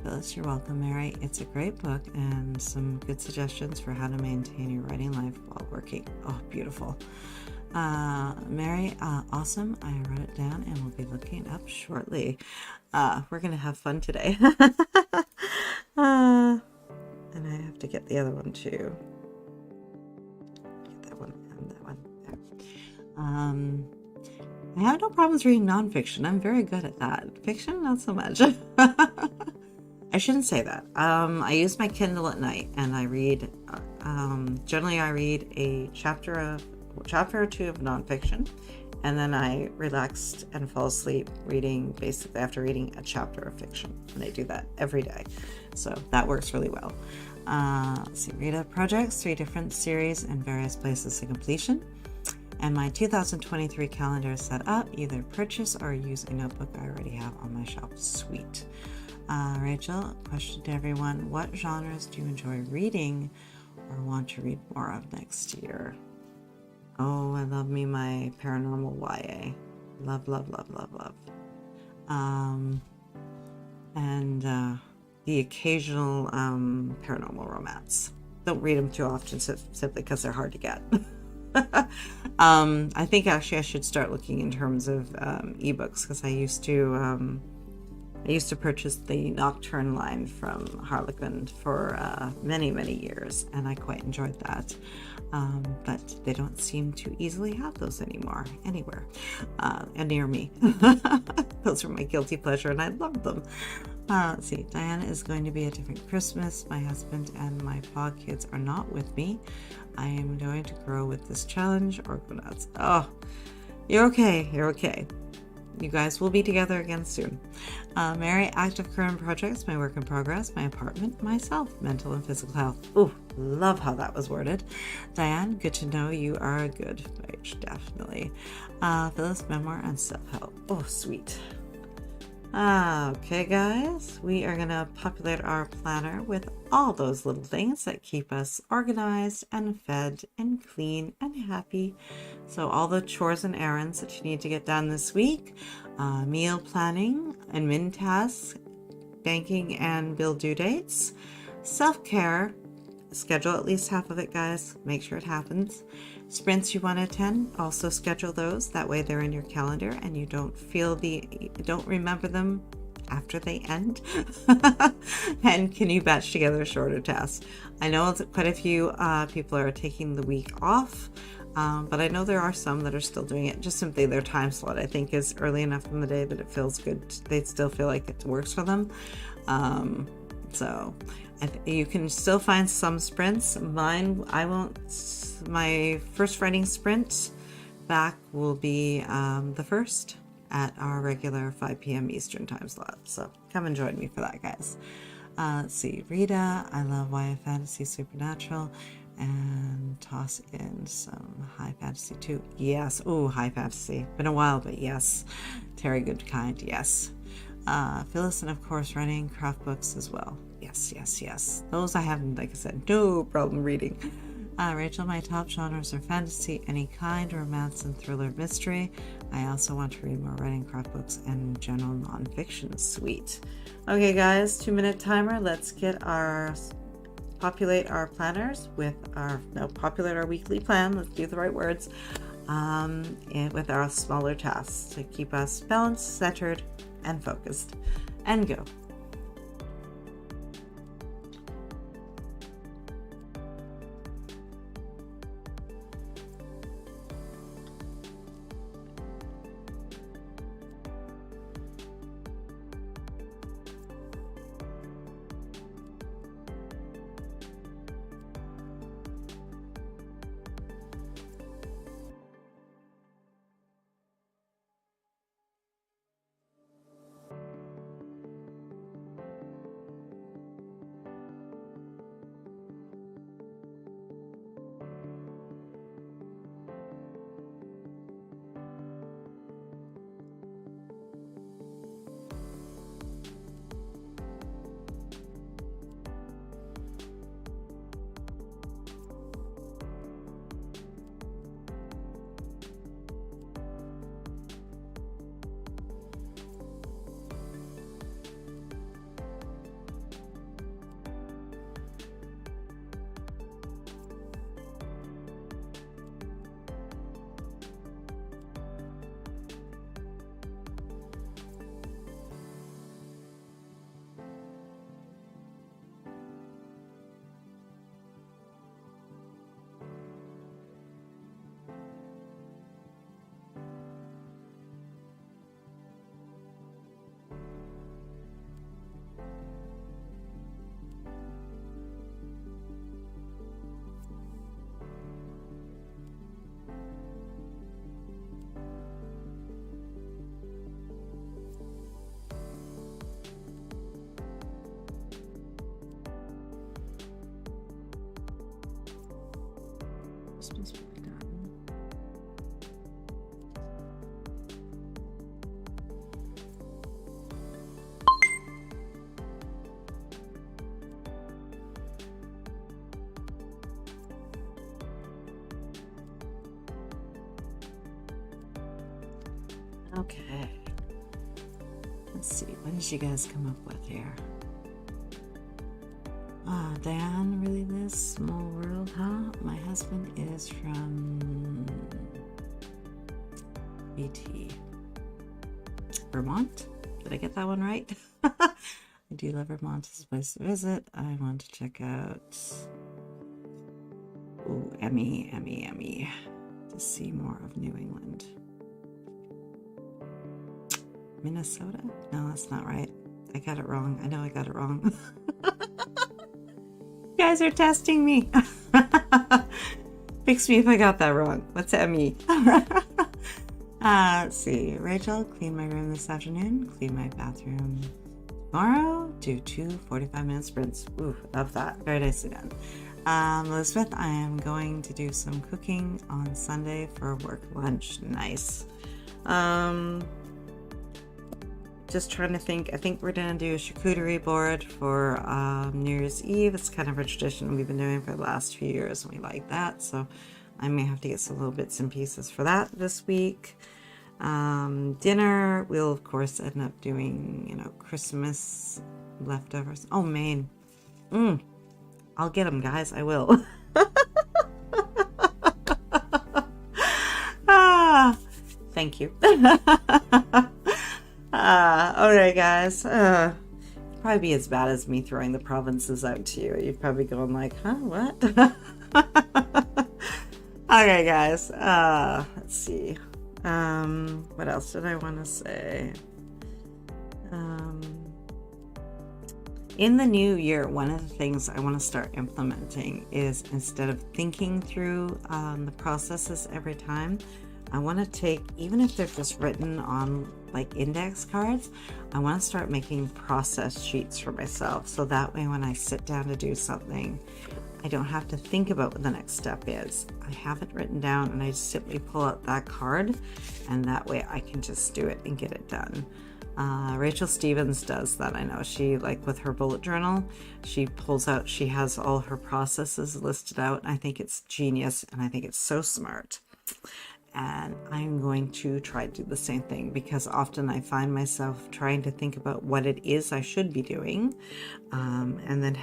A: Phyllis, you're welcome, Mary. It's a great book and some good suggestions for how to maintain your writing life while working. Oh, beautiful. Mary, awesome. I wrote it down and we'll be looking up shortly. We're going to have fun today. And I have to get the other one too. Get that one and that one there. I have no problems reading nonfiction. I'm very good at that. Fiction, not so much. I shouldn't say that. I use my Kindle at night and I read, generally I read a chapter or 2 of nonfiction, and then I relaxed and fall asleep reading, basically after reading a chapter of fiction. And I do that every day. So that works really well. Let's see, Rita projects, 3 different series and various places to completion. And my 2023 calendar is set up. Either purchase or use a notebook I already have on my shelf. Sweet. Rachel, question to everyone. What genres do you enjoy reading or want to read more of next year? Oh, I love me my paranormal YA. Love, love, love, love, love. And the occasional paranormal romance. Don't read them too often simply because they're hard to get. I think actually I should start looking in terms of ebooks, because I used to purchase the Nocturne line from Harlequin for many years, and I quite enjoyed that. But they don't seem to easily have those anymore anywhere near me. Those were my guilty pleasure, and I loved them. Let's see, Diana is going to be a different Christmas. My husband and my 4 kids are not with me. I am going to grow with this challenge or go nuts. Oh, you're okay. You're okay. You guys will be together again soon. Mary, active current projects, my work in progress, my apartment, myself, mental and physical health. Ooh, love how that was worded. Diane, good to know you are a good wage, definitely. Phyllis, memoir and self-help. Oh, sweet. Okay, guys, we are going to populate our planner with all those little things that keep us organized and fed and clean and happy. So all the chores and errands that you need to get done this week, meal planning, admin tasks, banking and bill due dates, self-care, schedule at least half of it, guys. Make sure it happens. Sprints you want to attend, also schedule those. That way they're in your calendar and you don't remember them after they end. And can you batch together shorter tasks? I know that quite a few people are taking the week off, but I know there are some that are still doing it. Just simply their time slot, I think, is early enough in the day that it feels good. They still feel like it works for them. So you can still find some sprints. My first writing sprint back will be the 1st at our regular 5 p.m. Eastern time slot. So come and join me for that, guys. Let's see, Rita, I love YA fantasy, supernatural, and toss in some high fantasy too. Yes, ooh, high fantasy. Been a while, but yes. Terry Goodkind, yes. Phyllis, and of course, writing craft books as well. Yes. Those I haven't, like I said, no problem reading. Rachel, my top genres are fantasy, any kind, romance, and thriller mystery. I also want to read more writing craft books and general nonfiction. Sweet. Okay, guys, 2-minute timer. Let's populate our planners with populate our weekly plan. Let's do the right words. And with our smaller tasks to keep us balanced, centered, and focused. And go. Christmas week done. Okay. Let's see. What did you guys come up with here? Diane, really this small world, huh? My husband is from BT. Vermont? Did I get that one right? I do love Vermont as a place to visit. I want to check out Emmy to see more of New England. Minnesota? No, that's not right. I got it wrong. I know I got it wrong. You guys are testing me. Fix me if I got that wrong. What's Emmy? Let's see. Rachel, clean my room this afternoon. Clean my bathroom tomorrow. Do 2 45-minute sprints. Ooh, love that. Very nicely done. Elizabeth, I am going to do some cooking on Sunday for work lunch. Nice. Just trying to think. I think we're gonna do a charcuterie board for New Year's Eve. It's kind of a tradition we've been doing for the last few years, and we like that. So I may have to get some little bits and pieces for that this week. Dinner, we'll of course end up doing, Christmas leftovers. Oh, man. I'll get them, guys. I will. Thank you. Alright, guys. Probably be as bad as me throwing the provinces out to you. You're probably going like, huh, what? Okay, guys. Let's see. What else did I want to say? In the new year, one of the things I want to start implementing is, instead of thinking through the processes every time, I want to take, even if they're just written on like index cards, I want to start making process sheets for myself. So that way when I sit down to do something, I don't have to think about what the next step is. I have it written down and I just simply pull out that card, and that way I can just do it and get it done. Rachel Stevens does that. I know she, like with her bullet journal, she pulls out, she has all her processes listed out. I think it's genius, and I think it's so smart. And I'm going to try to do the same thing, because often I find myself trying to think about what it is I should be doing, and then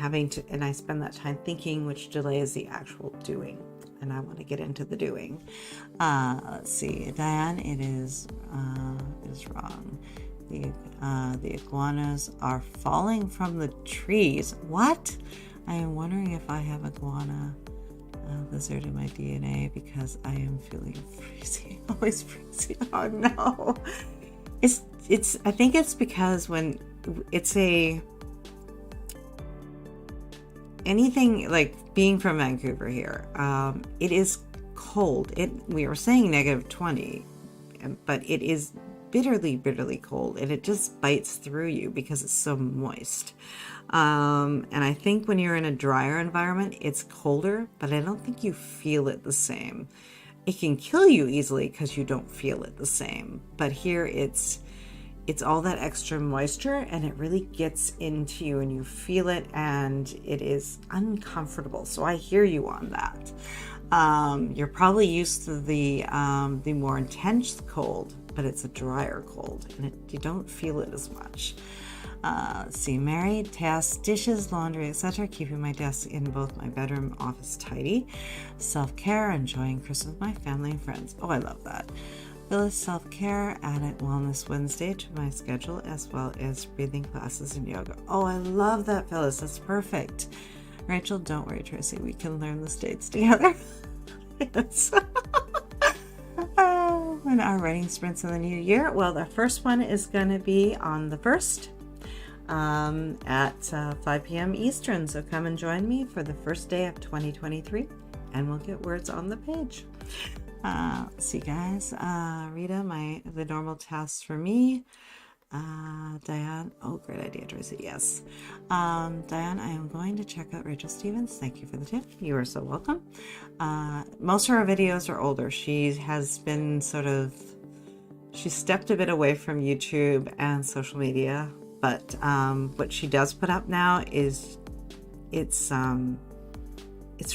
A: and I spend that time thinking, which delays the actual doing, and I want to get into the doing. Let's see, Diane, it is wrong. The iguanas are falling from the trees. What? I am wondering if I have iguana lizard in my DNA, because I am feeling freezing. Always freezing. Oh no. I think it's because when it's anything like being from Vancouver here, it is cold. We were saying -20, but it is bitterly cold, and it just bites through you because it's so moist. And I think when you're in a drier environment, it's colder, but I don't think you feel it the same. It can kill you easily because you don't feel it the same. But here it's all that extra moisture, and it really gets into you, and you feel it, and it is uncomfortable. So I hear you on that. You're probably used to the more intense cold, but it's a drier cold, and you don't feel it as much. Let's see, married, tasks, dishes, laundry, etc. Keeping my desk in both my bedroom, office tidy. Self-care, enjoying Christmas with my family and friends. Oh, I love that. Phyllis, self-care, added Wellness Wednesday to my schedule, as well as breathing classes and yoga. Oh, I love that, Phyllis. That's perfect. Rachel, don't worry, Tracy. We can learn the states together. Yes. When our writing sprints in the new year? Well, the first one is going to be on the 1st at 5 p.m. Eastern. So come and join me for the first day of 2023, and we'll get words on the page. Let's see, guys. Rita, the normal tasks for me. Diane, oh, great idea, Tracy. Yes. Diane, I am going to check out Rachel Stevens. Thank you for the tip. You are so welcome. Most of her videos are older. She has been she stepped a bit away from YouTube and social media, but what she does put up now is it's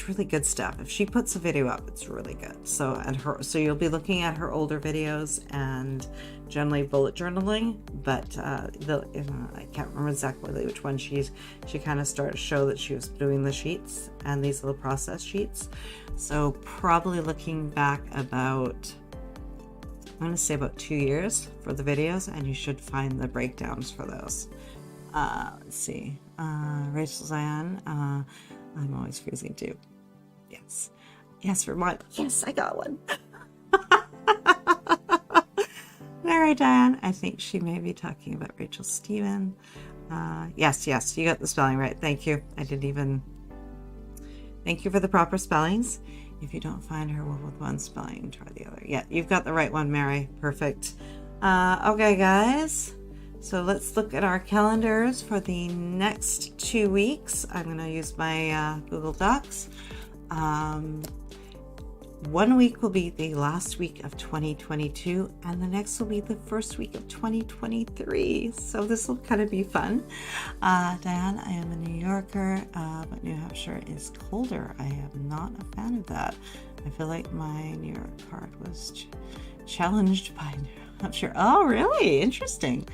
A: really good stuff. If she puts a video up, it's really good. So you'll be looking at her older videos and generally bullet journaling, but I can't remember exactly which one she kind of started to show that she was doing the sheets and these little process sheets. So probably looking back about, I'm going to say about 2 years for the videos, and you should find the breakdowns for those. Let's see. Rachel Zion, I'm always freezing too. Yes. Yes, Vermont. Yes, I got one. Mary Diane, I think she may be talking about Rachel Steven. Yes, you got the spelling right. Thank you. Thank you for the proper spellings. If you don't find her with one spelling, try the other. Yeah, you've got the right one, Mary. Perfect. Okay, guys. So let's look at our calendars for the next 2 weeks. I'm going to use my Google Docs. 1 week will be the last week of 2022, and the next will be the first week of 2023. So this will kind of be fun. Diane, I am a New Yorker, but New Hampshire is colder. I am not a fan of that. I feel like my New York card was challenged by New Hampshire. Oh, really? Interesting.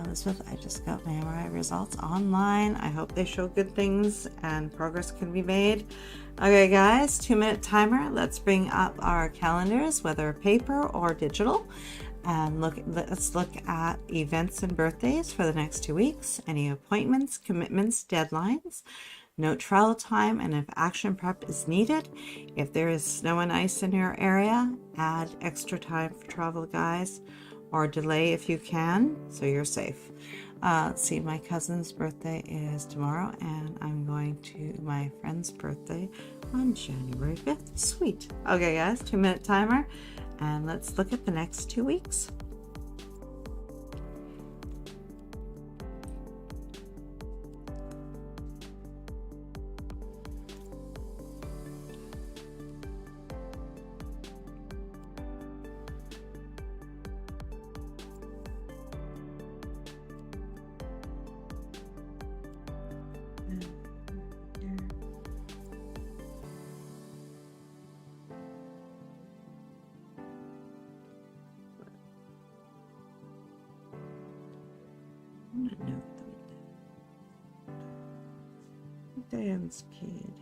A: Elizabeth, I just got my MRI results online. I hope they show good things and progress can be made. Okay, guys, 2-minute timer. Let's bring up our calendars, whether paper or digital, and let's look at events and birthdays for the next 2 weeks. Any appointments, commitments, deadlines. Note travel time and if action prep is needed. If there is snow and ice in your area, add extra time for travel, guys, or delay if you can, so you're safe. Let's see, my cousin's birthday is tomorrow, and I'm going to my friend's birthday on January 5th. Sweet. Okay, guys, 2-minute timer, and let's look at the next 2 weeks. Diane's kidding.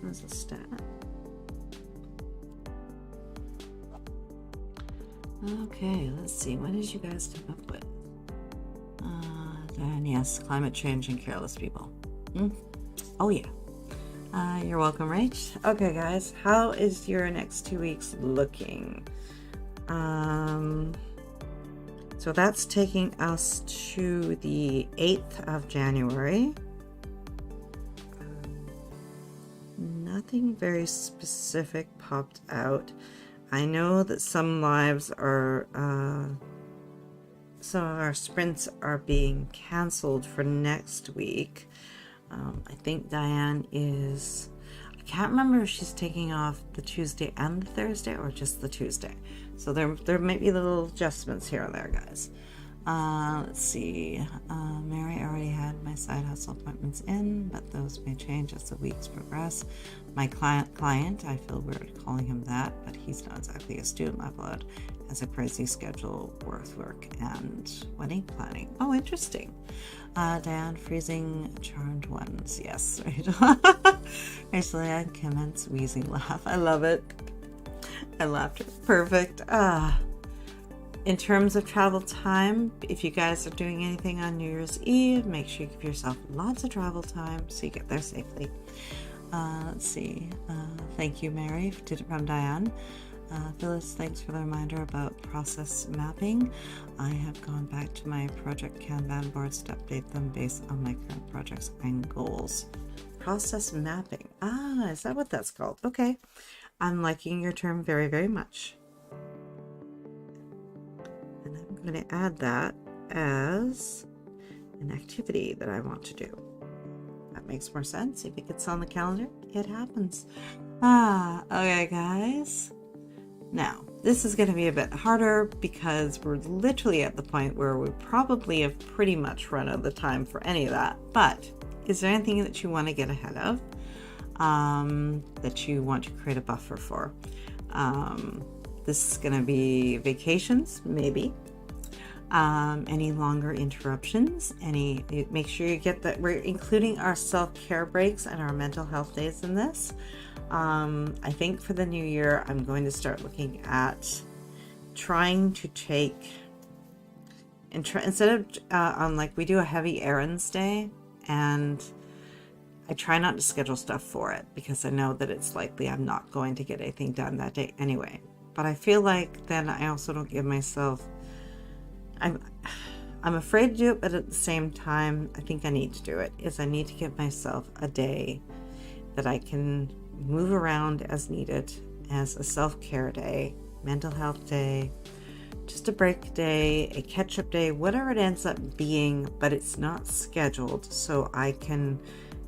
A: As a stat. Okay, let's see. What did you guys come up with? And yes, climate change and careless people. Oh yeah. You're welcome, Rach. Okay, guys, how is your next 2 weeks looking? So that's taking us to the 8th of January. nothing very specific popped out. I know that some lives are, some of our sprints are being canceled for next week. I think Diane is, I can't remember if she's taking off the Tuesday and the Thursday or just the Tuesday. So there might be little adjustments here and there, guys. Let's see. Mary already had my side hustle appointments in, but those may change as the weeks progress. My client, I feel weird calling him that, but he's not exactly a student level, has a crazy schedule, work and wedding planning. Oh, interesting. Diane, freezing charmed ones. Yes, right. Actually, I commence wheezing laugh. I love it. I laughed. Perfect. In terms of travel time, if you guys are doing anything on New Year's Eve, make sure you give yourself lots of travel time so you get there safely. Let's see. Thank you, Mary. Did it from Diane. Phyllis, thanks for the reminder about process mapping. I have gone back to my project Kanban boards to update them based on my current projects and goals. Process mapping. Is that what that's called? Okay. I'm liking your term very, very much. And I'm going to add that as an activity that I want to do. That makes more sense. If it gets on the calendar, it happens. Okay, guys. Now, this is going to be a bit harder because we're literally at the point where we probably have pretty much run out of the time for any of that. But is there anything that you want to get ahead of, that you want to create a buffer for? This is going to be vacations, maybe. Any longer interruptions, make sure you get that. We're including our self-care breaks and our mental health days in this. I think for the new year, I'm going to start looking at trying to take instead of on, like, we do a heavy errands day, and I try not to schedule stuff for it because I know that it's likely I'm not going to get anything done that day anyway. But I feel like then I also don't give myself, I'm afraid to do it, but at the same time, I think I need to do it, I need to give myself a day that I can move around as needed, as a self-care day, mental health day, just a break day, a catch-up day, whatever it ends up being, but it's not scheduled, so I can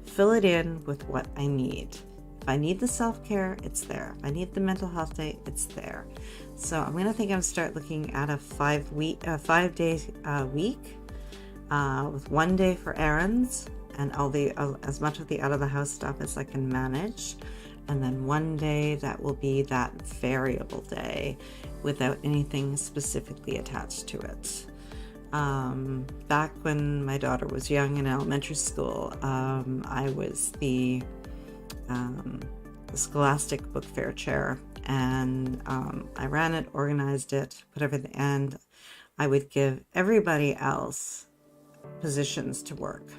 A: fill it in with what I need. If I need the self-care, it's there. If I need the mental health day, it's there. So I'm gonna start looking at a 5 day week, with 1 day for errands and all the as much of the out of the house stuff as I can manage, and then 1 day that will be that variable day without anything specifically attached to it. Back when my daughter was young in elementary school, I was the Scholastic Book Fair chair, and I ran it, organized it, put everything, and I would give everybody else positions to work,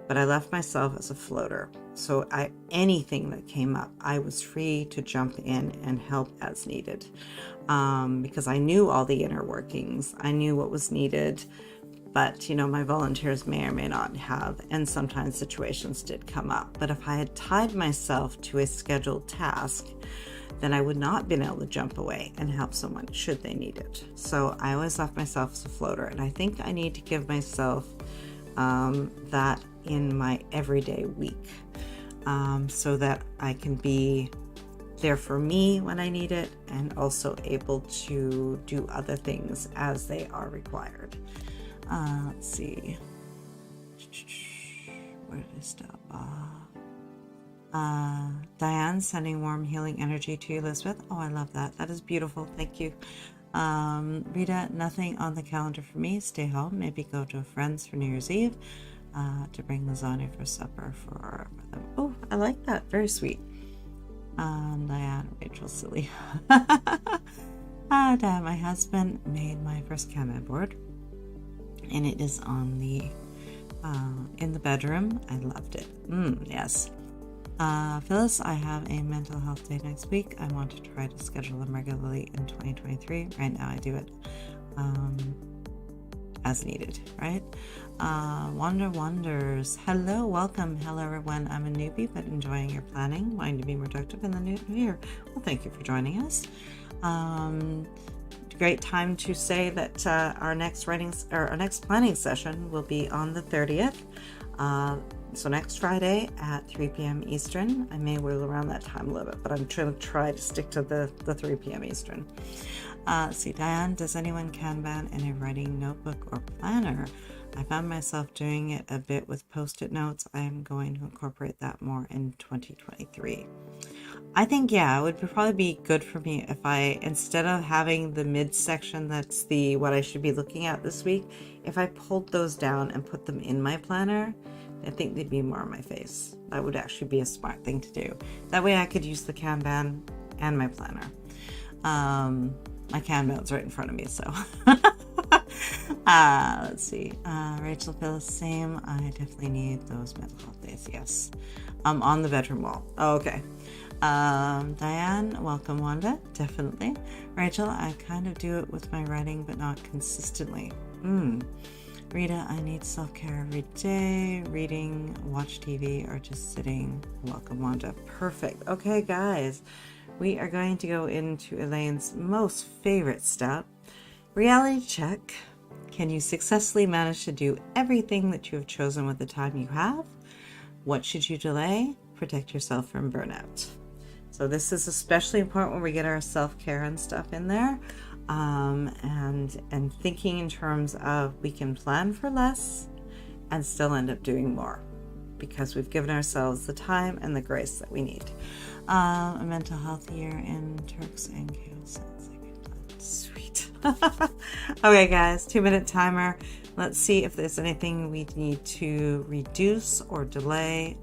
A: but I left myself as a floater. So anything that came up, I was free to jump in and help as needed, because I knew all the inner workings. I knew what was needed, but my volunteers may or may not have, and sometimes situations did come up. But if I had tied myself to a scheduled task, then I would not have been able to jump away and help someone should they need it. So I always left myself as a floater, and I think I need to give myself that in my everyday week, so that I can be there for me when I need it, and also able to do other things as they are required. Let's see. Where did I stop? Diane, sending warm healing energy to you, Elizabeth. Oh, I love that. That is beautiful. Thank you. Rita, nothing on the calendar for me. Stay home. Maybe go to a friend's for New Year's Eve, to bring lasagna for supper for them. Oh, I like that. Very sweet. Diane, Rachel, silly. Diane, my husband made my first Kanban board, and it is on the in the bedroom. I loved it. Yes. Phyllis, I have a mental health day next week. I want to try to schedule them regularly in 2023. Right now I do it as needed, right? Wonder Wonders. Hello, welcome. Hello, everyone. I'm a newbie, but enjoying your planning. Wanting to be more productive in the new year. Well, thank you for joining us. Great time to say that our next planning session will be on the 30th. So next Friday at 3 p.m. Eastern. I may wiggle around that time a little bit, but I'm trying to stick to the 3 p.m. Eastern. See, Diane, does anyone Kanban in a writing notebook or planner? I found myself doing it a bit with post-it notes. I am going to incorporate that more in 2023. I think, yeah, it would probably be good for me if I, instead of having the midsection that's what I should be looking at this week, if I pulled those down and put them in my planner, I think they'd be more on my face. That would actually be a smart thing to do. That way I could use the Kanban and my planner. My Kanban's right in front of me, so. Let's see. Rachel feels the same. I definitely need those mental health days, yes. On the bedroom wall. Oh, okay. Diane, welcome. Wanda, definitely. Rachel, I kind of do it with my writing, but not consistently. Rita, I need self-care every day. Reading, watch TV, or just sitting. Welcome, Wanda. Perfect. Okay, guys, we are going to go into Elaine's most favorite step, reality check. Can you successfully manage to do everything that you have chosen with the time you have? What should you delay? Protect yourself from burnout. So this is especially important when we get our self-care and stuff in there, and thinking in terms of we can plan for less and still end up doing more because we've given ourselves the time and the grace that we need. A mental health year in Turks and Caicos sounds like a plan. Sweet. Okay, guys, 2-minute timer. Let's see if there's anything we need to reduce or delay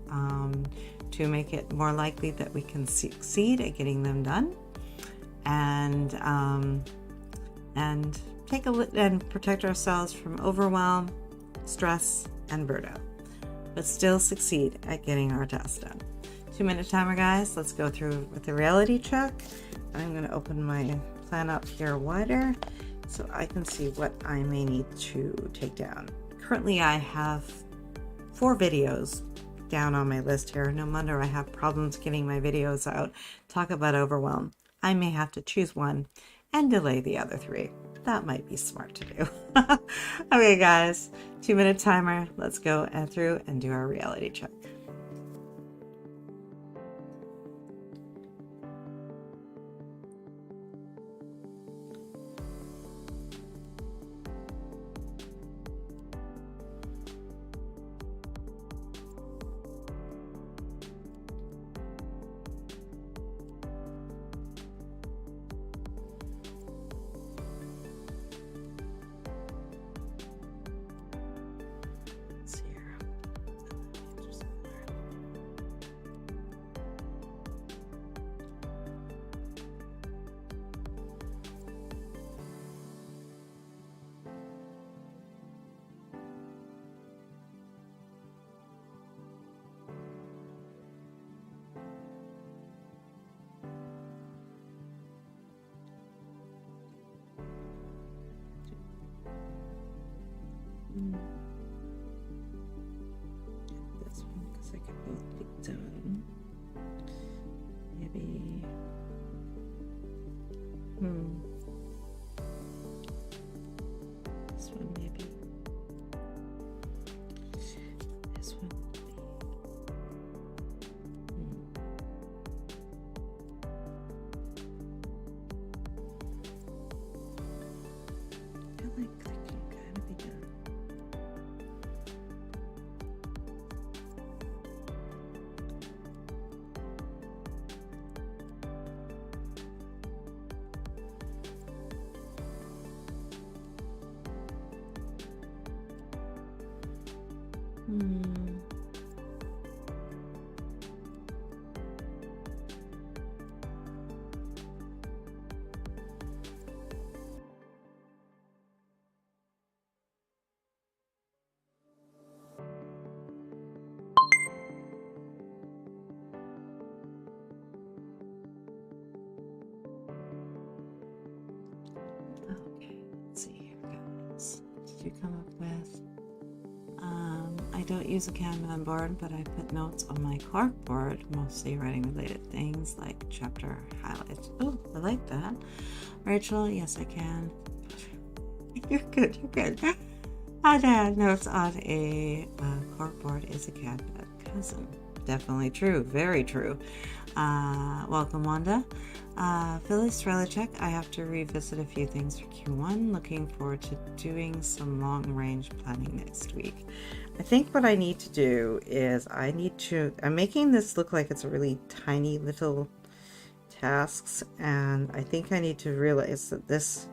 A: to make it more likely that we can succeed at getting them done, and take and protect ourselves from overwhelm, stress, and burnout, but still succeed at getting our tasks done. 2-minute timer, guys. Let's go through with the reality check. I'm going to open my plan up here wider so I can see what I may need to take down. Currently, I have 4 videos down on my list here. No wonder I have problems getting my videos out. Talk about overwhelm. I may have to choose one and delay the other 3. That might be smart to do. Okay, guys, 2-minute timer. Let's go through and do our reality check. This one, because I could both be done. Maybe. This one, maybe. This one. I feel like they can kind of be done. Okay, let's see here, guys. you come up with? I don't use a Kanban board, but I put notes on my cork board, mostly writing related things like chapter highlights. Oh, I like that. Rachel, yes, I can. You're good, you're good. Notes on a cork board is a Kanban cousin. Definitely true, very true. Welcome, Wanda. Phyllis Relichek, I have to revisit a few things for Q1. Looking forward to doing some long-range planning next week. I think what I need to do is I'm making this look like it's a really tiny little tasks, and I think I need to realize that this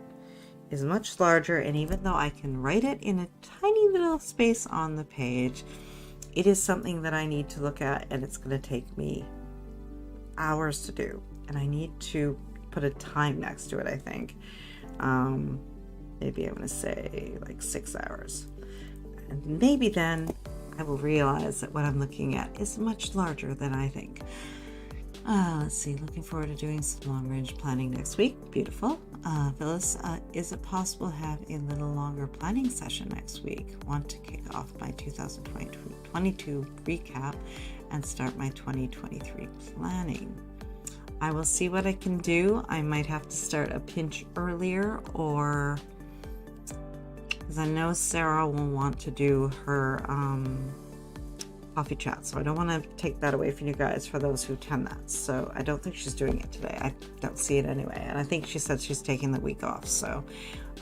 A: is much larger, and even though I can write it in a tiny little space on the page, it is something that I need to look at, and it's going to take me hours to do, and I need to put a time next to it. I think maybe I'm going to say like 6 hours, and maybe then I will realize that what I'm looking at is much larger than I think. Let's see, looking forward to doing some long-range planning next week. Beautiful. Phyllis, is it possible to have a little longer planning session next week? Want to kick off my 2022 recap and start my 2023 planning. I will see what I can do. I might have to start a pinch earlier, or because I know Sarah will want to do her coffee chat, so I don't want to take that away from you guys for those who attend that. So I don't think she's doing it today. I don't see it anyway, and I think she said she's taking the week off, so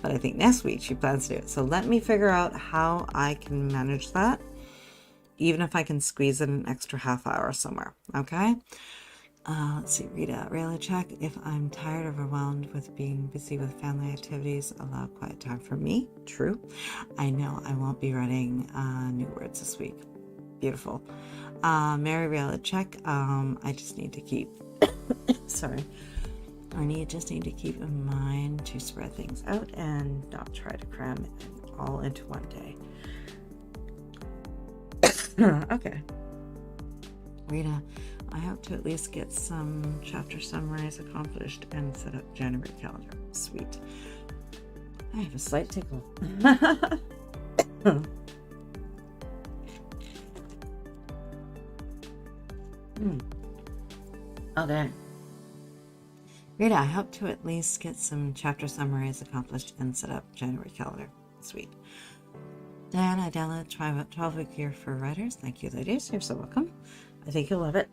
A: but I think next week she plans to do it. So let me figure out how I can manage that, even if I can squeeze in an extra half hour somewhere. Okay. Let's see, Rita, really check. If I'm tired or overwhelmed with being busy with family activities, allow quiet time for me. True. I know I won't be writing new words this week. Beautiful. Mary Rilla, check. I just need to keep sorry. Just need to keep in mind to spread things out and not try to cram it all into one day. Okay. Rita, I hope to at least get some chapter summaries accomplished and set up January calendar. Sweet. I have a slight tickle. Okay. Rita, I hope to at least get some chapter summaries accomplished and set up January calendar. Sweet. Dan, I downloaded 12-week year for writers. Thank you, ladies. You're so welcome. I think you'll love it.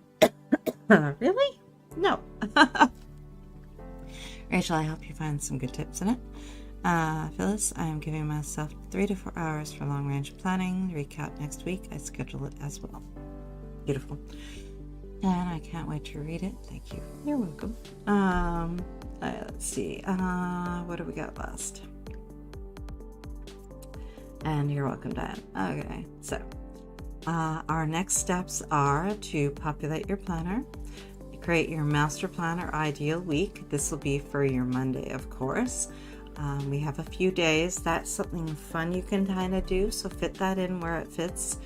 A: Really? No. Rachel, I hope you find some good tips in it. Phyllis, I am giving myself 3 to 4 hours for long-range planning. Recap next week. I schedule it as well. Beautiful. And I can't wait to read it. Thank you. You're welcome. Let's see. What do we got last? And you're welcome, Dan. Okay, so our next steps are to populate your planner, create your master plan or ideal week. This will be for your Monday, of course. We have a few days. That's something fun you can kind of do, so fit that in where it fits,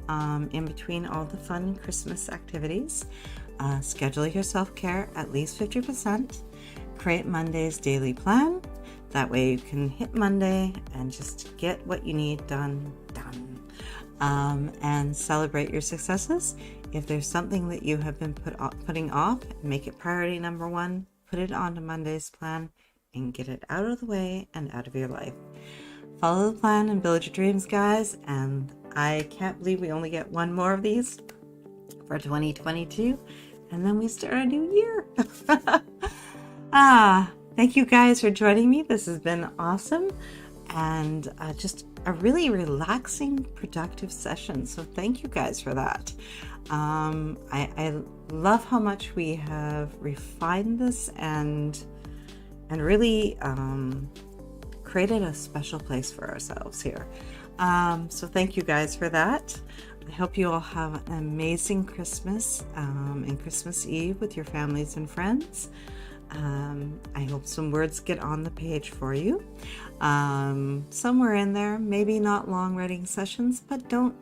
A: in between all the fun Christmas activities. Schedule your self-care at least 50%. Create Monday's daily plan. That way you can hit Monday and just get what you need done. And celebrate your successes. If there's something that you have been putting off, make it priority number 1. Put it onto Monday's plan and get it out of the way and out of your life. Follow the plan and build your dreams, guys. And I can't believe we only get one more of these for 2022, and then we start a new year. Thank you guys for joining me. This has been awesome, and just a really relaxing, productive session. So thank you guys for that. I love how much we have refined this and really created a special place for ourselves here. So thank you guys for that. I hope you all have an amazing Christmas and Christmas Eve with your families and friends. I hope some words get on the page for you. Somewhere in there, maybe not long writing sessions, but don't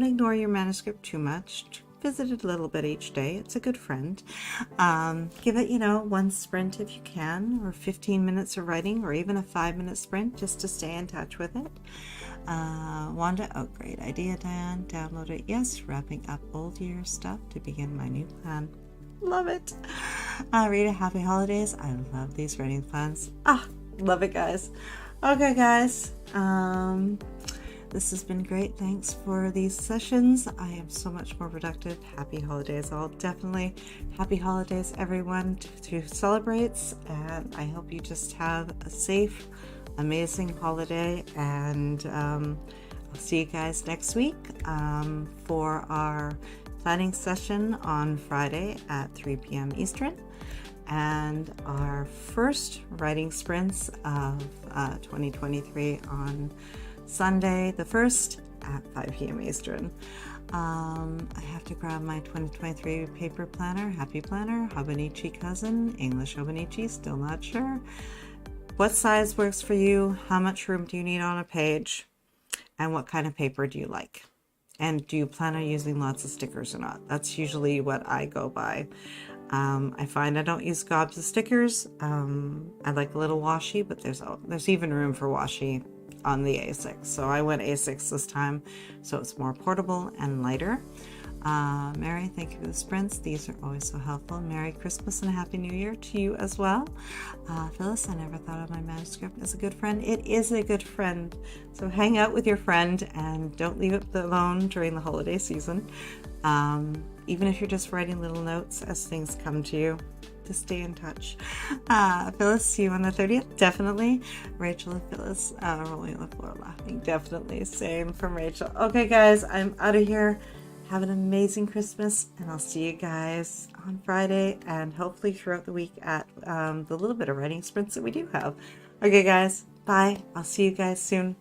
A: ignore your manuscript too much. visit it a little bit each day. It's a good friend. Give it, one sprint if you can, or 15 minutes of writing, or even a 5-minute sprint just to stay in touch with it. Wanda, oh, great idea, Diane. Download it. Yes, wrapping up old year stuff to begin my new plan. Love it. Rita, happy holidays. I love these writing plans. Love it, guys. Okay, guys. This has been great. Thanks for these sessions. I am so much more productive. Happy holidays, all. Definitely happy holidays, everyone, who celebrates. And I hope you just have a safe, amazing holiday. And I'll see you guys next week for our planning session on Friday at 3 p.m. Eastern. And our first writing sprints of 2023 on Sunday the 1st at 5 p.m. Eastern. I have to grab my 2023 paper planner, Happy Planner, Hobonichi Cousin, English Hobonichi, still not sure. What size works for you? How much room do you need on a page? And what kind of paper do you like? And do you plan on using lots of stickers or not? That's usually what I go by. I find I don't use gobs of stickers. I like a little washi, but there's even room for washi on the A6. So I went A6 this time, so it's more portable and lighter. Mary, thank you for the sprints. These are always so helpful. Merry Christmas and a Happy New Year to you as well. Phyllis, I never thought of my manuscript as a good friend. It is a good friend. So hang out with your friend and don't leave it alone during the holiday season. Even if you're just writing little notes as things come to you, to stay in touch. Phyllis, see you on the 30th. Definitely. Rachel and Phyllis rolling on the floor laughing. Definitely. Same from Rachel. Okay, guys, I'm out of here. Have an amazing Christmas, and I'll see you guys on Friday and hopefully throughout the week at the little bit of writing sprints that we do have. Okay, guys, bye. I'll see you guys soon.